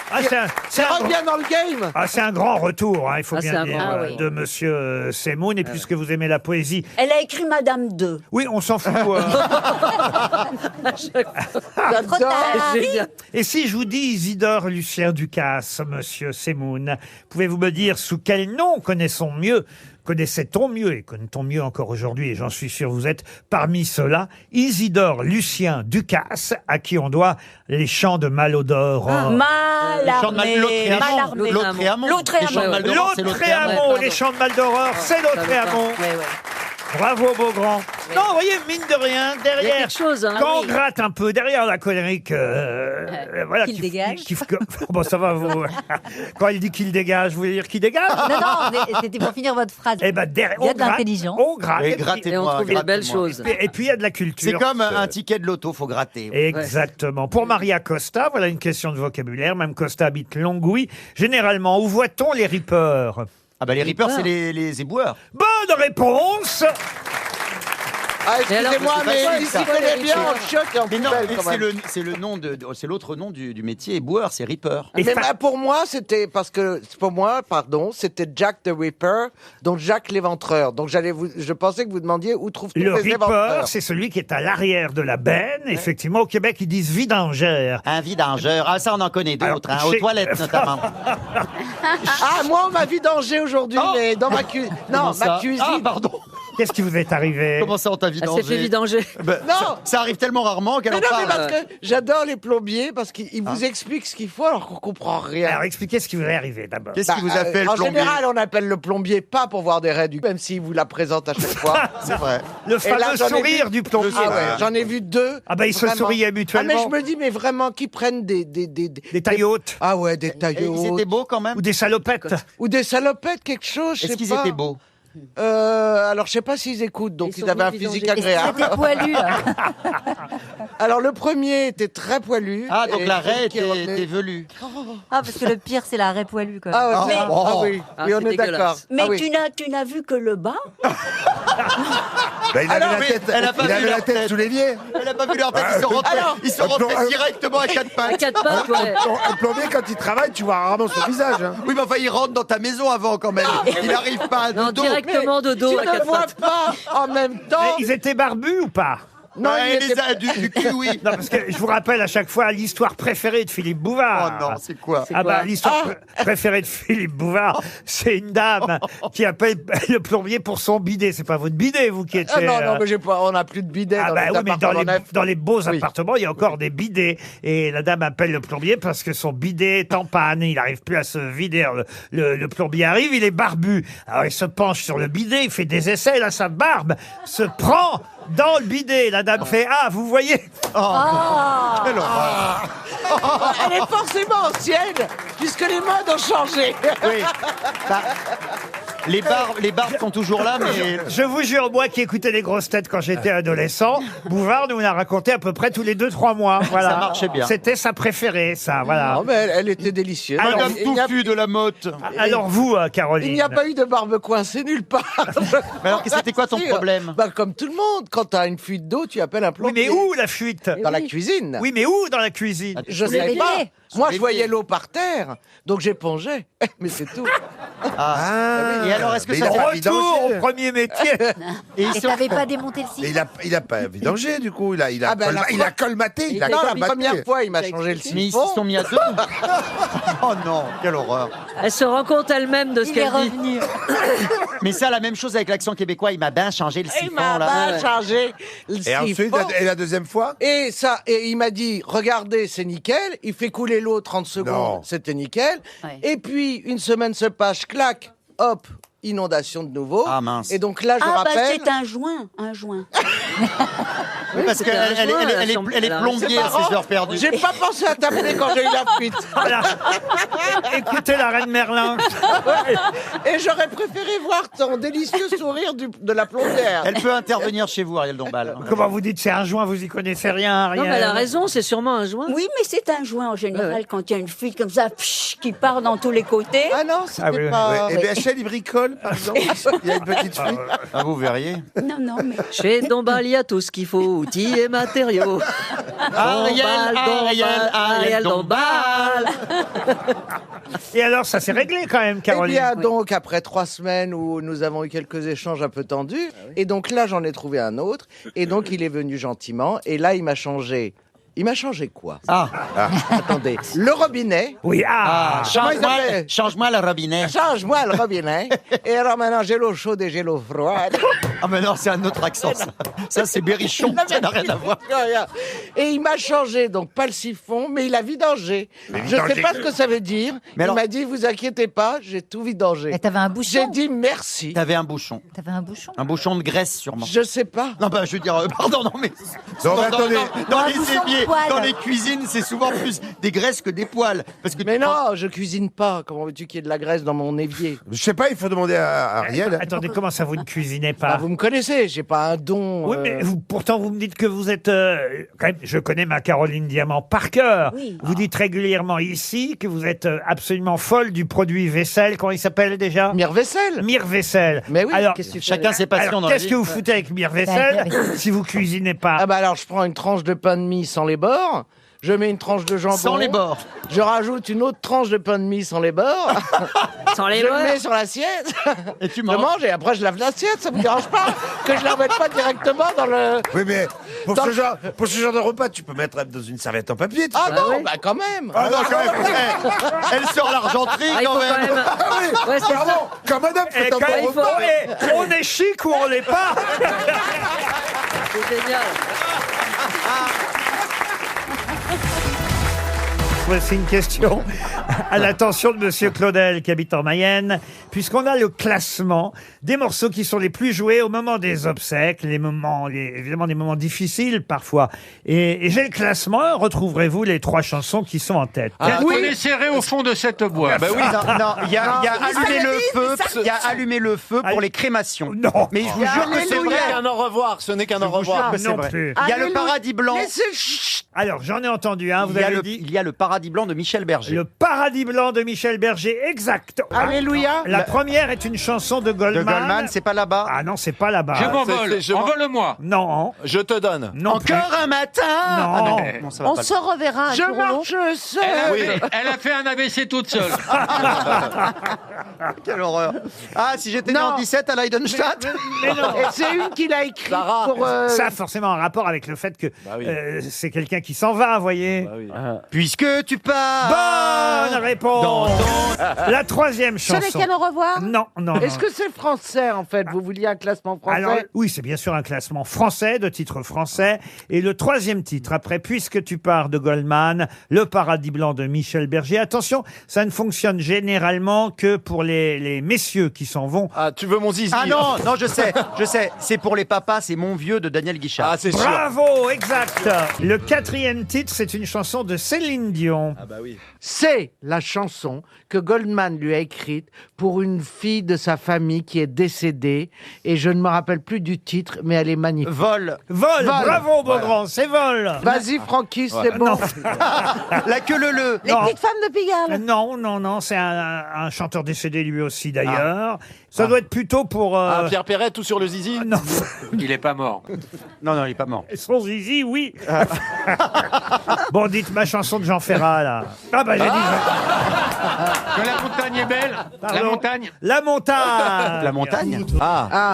Ah, c'est Ça un, rentre bien dans le game. ah, c'est un grand retour, hein, il faut Ah, bien c'est un dire, grand- Ah oui. de monsieur Semoun. Et puisque vous aimez la poésie, Elle a écrit Madame 2. oui, on s'en fout. Trop tard. Génial. Et si je vous dis Isidore Lucien Ducasse, monsieur Semoun, pouvez-vous me dire sous quel nom connaissait-on mieux, et connaît-on mieux encore aujourd'hui, et j'en suis sûr vous êtes parmi ceux-là, Isidore Lucien Ducasse, à qui on doit les chants de Malodore. Malarmé. Malarmé. Lautréamont. Lautréamont. Les chants de Maldoror, c'est Lautréamont, Lautréamont. les chants de Maldoror, c'est Lautréamont. Ouais, ouais. Bravo, Beaugrand. Non, vous voyez, mine de rien, Il y a derrière, quelque chose, hein. quand on Oui. gratte un peu, derrière la connerie voilà, Qu'il dégage. bon, ça va, vous. Quand il dit qu'il dégage, vous voulez dire qu'il dégage? Non, non, mais c'était pour finir votre phrase. Eh ben, derrière, Il y a on de gratte, l'intelligence. on gratte. Oui, et puis- grattez-moi, Et on trouve des belles grattez-moi. choses. et puis, il y a de la C'est culture. comme un ticket de loto, faut gratter. Exactement. Pour Maria Costa, voilà une question de vocabulaire. Mme Costa habite Longwy. Généralement, où voit-on les rippers? Ah bah les rippers, c'est les éboueurs. Bonne réponse. Ah, Et alors, excusez-moi, je sais pas mais quoi, il c'est s'y quoi, connaît les bien rippers en chiottes et en Mais non, poubelle, mais quand c'est même. le nom c'est l'autre nom du métier éboueur, c'est ripper. Et Mais fa- bah, pour moi, c'était parce que pour moi, pardon, c'était Jack the Ripper, donc Jack l'éventreur. Donc je pensais que vous demandiez où trouve-t-on Le les ripper, éventreurs. c'est celui qui est à l'arrière de la benne. Effectivement, au Québec, ils disent vidangère. Un vidangeur. Ah ça on en connaît d'autres, Alors, hein, aux chez- toilettes notamment. Ah, moi, on m'a vidangé aujourd'hui, mais dans ma cuisine. Non, Comment ça ma cuisine. Ah pardon. Qu'est-ce qui vous est arrivé? Comment ça on t'a Elle vidangé? s'est fait vidanger. Ben, Non. ça arrive tellement rarement qu'elle Mais en non, mais parle. parce que j'adore les plombiers, parce qu'ils vous expliquent ce qu'il faut alors qu'on comprend rien. Alors, expliquez ce qui vous est arrivé d'abord. Qu'est-ce qui vous a fait le En plombier? général, on appelle le plombier pas pour voir des raies du même s'il vous la présente à chaque fois. C'est vrai. Le Et là, fameux j'en ai sourire vu- du plombier. Ah ouais, j'en ai vu deux. Ah bah, ils se Vraiment. souriaient Ah, mutuellement. mais je me dis, mais vraiment, qui prennent Des tailles hautes. Ah ouais, des tailles Et ils étaient beaux quand même. Ou des salopettes. Ou des salopettes, quelque chose, je sais Est-ce qu'ils pas. étaient beaux? Alors, je sais pas s'ils écoutent, donc Ils ils sont avaient un venus physique vidanger. agréable. C'était poilu. Alors, le premier était très poilu. Ah donc et la celui raie qui était revenait- velue. Ah, parce que le pire, c'est la raie poilue, quand même. Ah, ouais, Mais- ah oui, Ah, oui, on c'est est d'accord. dégueulasse. Mais Ah oui. tu n'as vu que le bas? Bah, il Alors, avait oui, la tête, elle a pas il vu avait leur la tête tête. sous l'évier. Elle a pas vu leur tête, ils sont rentrés, Alors, ils sont rentrés un- directement à quatre À pattes. quatre pattes, ouais. Un plombier, quand il travaille, tu vois rarement son visage. hein. Oui mais enfin il rentre dans ta maison avant quand même. Il arrive pas à Non, dos. directement de dos Tu à ne quatre vois pattes. pas en même temps. Mais ils étaient barbus ou pas? Non, Ouais, il les était- a du kiwi. Non, parce que je vous rappelle à chaque fois l'histoire préférée de Philippe Bouvard. Oh non, c'est quoi? Ah bah quoi l'histoire préférée de Philippe Bouvard, c'est une dame qui appelle le plombier pour son bidet. C'est pas votre bidet, vous qui êtes Ah chez, non, non, mais j'ai pas, on n'a plus de bidet Ah dans bah les oui, mais appartements neufs. dans les beaux Oui. appartements, il y a encore des bidets. Et la dame appelle le plombier parce que son bidet est en panne. Il n'arrive plus à se vider. Alors, le plombier arrive, il est barbu. Alors il se penche sur le bidet, il fait des essais. Là, sa barbe se prend dans le bidet. La dame fait « Ah, vous voyez ?» Quelle horreur. Elle est forcément ancienne, puisque les modes ont changé. Oui. Bah, Les barbes sont toujours là, mais... Je vous jure, moi qui écoutais les grosses têtes quand j'étais adolescent, Bouvard nous l'a raconté à peu près tous les 2-3 mois. Voilà. Ça marchait bien. C'était sa préférée, ça, voilà. Non, mais elle était délicieuse. Alors, Touffu de la motte. Alors vous, Caroline. Il n'y a pas eu de barbe coincée nulle part. Mais alors, c'était quoi ton problème? Bah, comme tout le monde, quand t'as une fuite d'eau, tu appelles un plombier. Oui, mais où la fuite? Dans la cuisine. Oui, mais où dans la cuisine? Je sais pas. Moi, je voyais l'eau par terre, donc j'épongeais. Mais c'est tout. Et alors, est-ce que Mais ça... il a- Retour au premier métier. Et t'avais pas démonté le Mais site il a pas vidangé, du coup. Il a Ah ben, il a colmaté. Il a Non, la colmaté. première fois, il m'a changé le Mais ils siphon. se sont mis à deux. Oh non, quelle horreur. Elle se rend compte elle-même de ce Il est qu'elle dit. revenu. Mais ça, la même chose avec l'accent québécois, il m'a bien changé le Il siphon, m'a là. pas changé le Et ensuite, siphon. et la deuxième fois? Et ça, et il m'a dit, regardez, c'est nickel. Il fait couler l'eau 30 secondes, Non. c'était nickel. Ouais. Et puis, une semaine se passe, clac, hop, inondation de nouveau. Ah, mince. Et donc là, je Ah, bah, rappelle... c'est un joint, un joint. Oui, parce c'était qu'elle un elle, joint, elle- elle est- elle est elle a- plombier à ses heures perdues. J'ai pas pensé à t'appeler quand j'ai eu la fuite. Voilà. Écoutez la reine Merlin. Et j'aurais préféré voir ton délicieux sourire de la plombière. Elle peut intervenir chez vous, Ariel Dombal. Comment vous dites c'est un joint, vous y connaissez rien, Non, rien. mais elle a raison, c'est sûrement un joint. Oui, mais c'est un joint en général quand il y a une fuite comme ça qui part dans tous les côtés. Ah non, c'était Ah oui, oui. pas... Et BHL, il bricole, par exemple. Il y a une petite fuite. Ah, vous verriez. Non, non, mais Chez Dombal, il y a tout ce qu'il faut, outils et matériaux. Ariel Dombal. Et alors, ça s'est réglé quand même, Eh Caroline. bien, donc, après 3 semaines où nous avons eu quelques échanges un peu tendus, et donc là, j'en ai trouvé un autre, et donc il est venu gentiment, et là, il m'a changé. Il m'a changé quoi? Attendez, le robinet. Oui, Comment il s'appelle? Change-moi le robinet. Change-moi le robinet. Et alors maintenant, j'ai l'eau chaude et j'ai l'eau froide. Ah, mais non, c'est un autre accent, ça. Ça, c'est Berrichon, ça n'a rien à voir. Et il m'a changé, donc pas le siphon, mais il a vidangé. Je ne sais vidangé. pas ce que ça veut dire. Mais il alors- m'a dit, vous inquiétez pas, j'ai tout vidangé. Et t'avais un bouchon. J'ai dit merci. T'avais un bouchon. T'avais un bouchon. Un bouchon de graisse, sûrement. Je sais pas. Non, bah, je veux dire, pardon, non, mais. Non, mais attendez. Dans Un les bouchon de éviers, poêle. dans les cuisines, c'est souvent plus des graisses que des poils. Parce que Mais tu prends- non, je cuisine pas. Comment veux-tu qu'il y ait de la graisse dans mon évier? Je sais pas, il faut demander à Ariel. Attendez, comment ça, vous ne cuisinez Ah, pas? vous me connaissez, j'ai pas un don. Oui, mais vous, pourtant, vous me dites que vous êtes... quand même, je connais ma Caroline Diamant par cœur. Oui. Vous dites régulièrement ici que vous êtes absolument folle du produit vaisselle. Comment il s'appelle déjà? Mire vaisselle. Mire vaisselle. Mais oui, Alors, qu'est-ce que tu fais Chacun ses passions alors, dans la qu'est-ce vie. que vous foutez avec Mire vaisselle si vous cuisinez pas? Ah bah alors, je prends une tranche de pain de mie sans les bords. Je mets une tranche de jambon. Sans les bords. Je rajoute une autre tranche de pain de mie sans les bords. Sans les je bords. le mets sur l'assiette. Et tu Je manges. mange et après je lave l'assiette. Ça vous dérange pas que je la mette pas directement dans le... Oui, mais pour Dans- ce genre de repas, tu peux mettre dans une serviette en papier. tu Ah sais. non, bah quand même. Ah non, quand même. Elle sort l'argenterie, Ah, il quand faut même. quand même. Ouais, c'est Pardon, ça. quand madame fait Et un quand bon il faut- repas. on est chic ou on l'est pas? C'est génial. Voici une question à l'attention de Monsieur Claudel qui habite en Mayenne, puisqu'on a le classement des morceaux qui sont les plus joués au moment des obsèques, évidemment des moments difficiles parfois. Et j'ai le classement. Retrouverez-vous les 3 chansons qui sont en tête. Ah, on est serré au fond de cette boîte. Bah oui, non, il y a allumé le feu. ça- Il y a allumé le feu pour les crémations. Non. Mais je vous jure que c'est vrai. Ce n'est qu'un au revoir. Ce n'est qu'un au revoir. que c'est Non vrai. plus. Il y a le paradis blanc. Alors, j'en ai entendu un, vous Il y a avez le- dit il y a le paradis blanc de Michel Berger. Le paradis blanc de Michel Berger, exact. Alléluia. La première est une chanson de Goldman. De Goldman, c'est pas là-bas. Ah non, c'est pas là-bas. Je m'envole. je m'en- Envole-moi. Non, Je te donne. non plus. Encore un matin. Ah non, non, ça va On pas. se reverra un Je jour ou l'autre. marche seul. Elle a fait un AVC toute seule. Quelle horreur. Ah, si j'étais né Non. en 17 à Leidenstadt. Mais non. Et c'est une qu'il a écrite Sarah. pour... Ça a forcément un rapport avec le fait que oui. c'est quelqu'un qui s'en va, vous voyez. Puisque tu pars. Bonne réponse. La troisième Ce n'est chanson. qu'un au revoir. Non, non. Est-ce non. que c'est français, en fait? Vous vouliez un classement français? Alors, oui, c'est bien sûr un classement français, de titres français. Et le troisième titre, après Puisque tu pars de Goldman, Le paradis blanc de Michel Berger. Attention, ça ne fonctionne généralement que pour les messieurs qui s'en vont. Ah, tu veux mon zizi? Ah non, non, je sais. C'est pour les papas, c'est Mon vieux de Daniel Guichard. Ah, c'est sûr. Bravo, exact. Le quatrième quatrième titre, c'est une chanson de Céline Dion. Ah bah oui. C'est la chanson que Goldman lui a écrite pour une fille de sa famille qui est décédée. Et je ne me rappelle plus du titre, mais elle est magnifique. Vol. Vol, bravo Beaugrand, c'est Vol. Vas-y, Francky, c'est bon. Non. La queue leu. Les petites femmes de Pigalle. Non, c'est un chanteur décédé lui aussi d'ailleurs. Ça doit être plutôt pour... Pierre Perret, tout sur le zizi. Non, Il est pas mort. Non, il est pas mort. son zizi, oui. Bon, dites ma chanson de Jean Ferrat, là. Ah bah j'ai dit... Que la montagne est belle. Pardon. La montagne. La montagne. La montagne.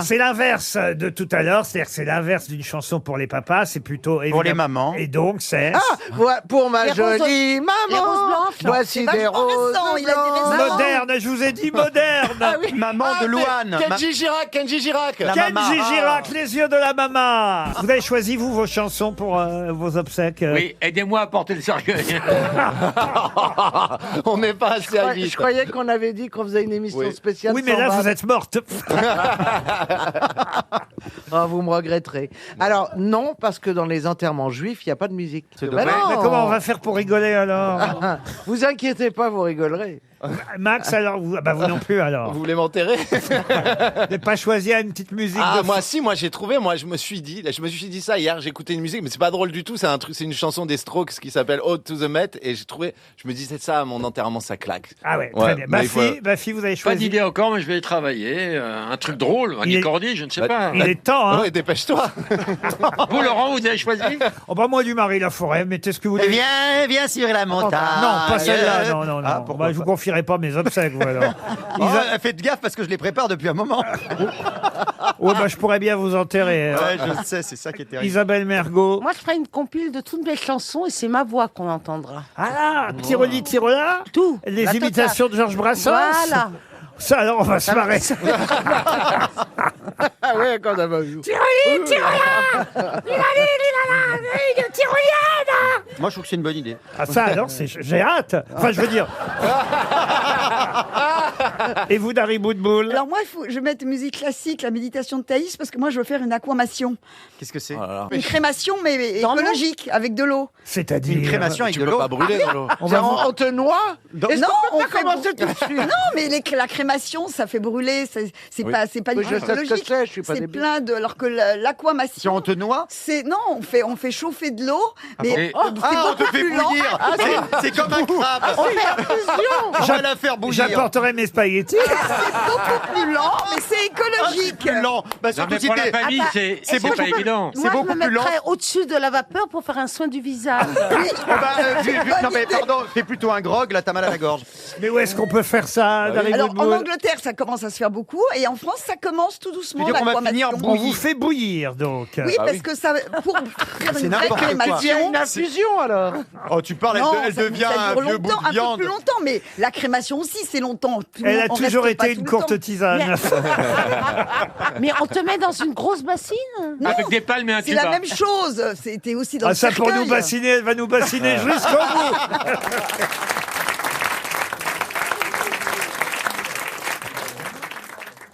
C'est l'inverse de tout à l'heure, c'est-à-dire que c'est l'inverse d'une chanson pour les papas, c'est plutôt... Pour les mamans. Et donc c'est... Pour ma Les roses- jolie les maman. roses blanches. Voici C'est des vachement roses récent, il a dit blanches. récemment. Moderne, je vous ai dit moderne. Maman de Louane. Kenji Girac. La Kenji mama. Girac, les yeux de la maman. Vous avez choisi, vous, vos chansons pour vos obsèques Oui, aidez-moi à porter le cercueil. On n'est pas assez à Je croyais qu'on avait dit qu'on faisait une émission spéciale. Oui, mais là, sans vous vanne. êtes morte. Ah, vous me regretterez. Alors, non, parce que dans les enterrements juifs, il n'y a pas de musique. C'est Ben dommage. non. Mais comment on va faire pour rigoler, alors Vous inquiétez pas, vous rigolerez. Max, alors, vous non plus, alors. Vous voulez m'enterrer? Vous n'avez pas choisi une petite musique de Moi j'ai trouvé, je me suis dit ça hier, j'ai écouté une musique, mais c'est pas drôle du tout, c'est une chanson des Strokes qui s'appelle Ode to the Met, et je me dis c'est ça, à mon enterrement ça claque. Ah ouais, très bien. Ma fille, vous avez Pas choisi... d'idée encore, mais je vais y travailler. Un truc drôle, un Il est- Cordy, je ne sais pas. Il est temps, hein. Ouais, dépêche-toi. Vous, Laurent, vous avez choisi? Oh bah moi, du Marie-Laforêt, mettez ce que vous voulez. Viens sur la montagne. Non, pas celle-là, non. Ah, pourquoi Bah, je vous confierai pas mes obsèques, vous, alors. Faites gaffe parce que je les prépare depuis un moment. Ouais, bah, je pourrais bien vous enterrer. Ouais, je sais, c'est ça qui est terrible. Isabelle Mergo. Moi, je ferai une compile de toutes mes chansons et c'est ma voix qu'on entendra. Ah, Tiroli, Tirola. Tout. Les La imitations de Georges Brassens. Voilà. Ça, alors, on va se marrer. Ah ouais, quand on a vu. Moi, je trouve que c'est une bonne idée. Ah, ça, alors, j'ai hâte. Enfin, je veux dire. Et vous, Dari Boudboul? Alors moi, je vais mettre musique classique, la méditation de Thaïs, parce que moi, je veux faire une aquamation. Qu'est-ce que c'est? Une crémation, mais Dans l'eau écologique, avec de l'eau. C'est-à-dire... Une crémation avec Tu de peux l'eau. pas brûler dans l'eau. On te noie? Est-ce Non, qu'on peut on pas fait commencer tout de suite? Non, mais la crémation, ça fait brûler, c'est pas du Oui, tout je sais ce que écologique. c'est, je suis pas C'est débile. plein de... Alors que Si l'aquamation... on te noie? Non, on fait chauffer de l'eau, mais bon c'est on te beaucoup fait plus lent. bouillir. C'est comme un crabe. On fait infusion. On va la faire bouillir. J'apporterai mes spaghettis. C'est beaucoup plus lent, mais c'est écologique. Plus lent. Bah, Non, surtout mais si pour la t'es... famille, Attends, c'est est-ce que pas je peux- évident. C'est Moi, je beaucoup me plus lent. mettrais au-dessus de la vapeur pour faire un soin du visage. Non mais pardon, fais plutôt un grog, là t'as mal à la gorge. Mais où est-ce qu'on peut faire ça, Dari Alors en Boudboul? Angleterre, ça commence à se faire beaucoup, et en France, ça commence tout doucement. Tu veux dire qu'on va finir l'aquamation. On vous fait bouillir, donc. Oui, parce que ça, pour faire C'est une vraie n'importe quoi. Il y a crémation, une infusion alors. Oh tu parles, non, elle ça devient dure un vieux bout longtemps, de un viande. peu plus longtemps, mais la crémation aussi, c'est longtemps. Elle a On reste toujours pas été tout une le courte temps. tisane. Mais on te met dans une grosse bassine. Non, Avec des palmes et un c'est la tuba. même chose. C'était aussi dans Ah, le ça, pour nous cercueil. bassiner, elle va nous bassiner jusqu'au bout.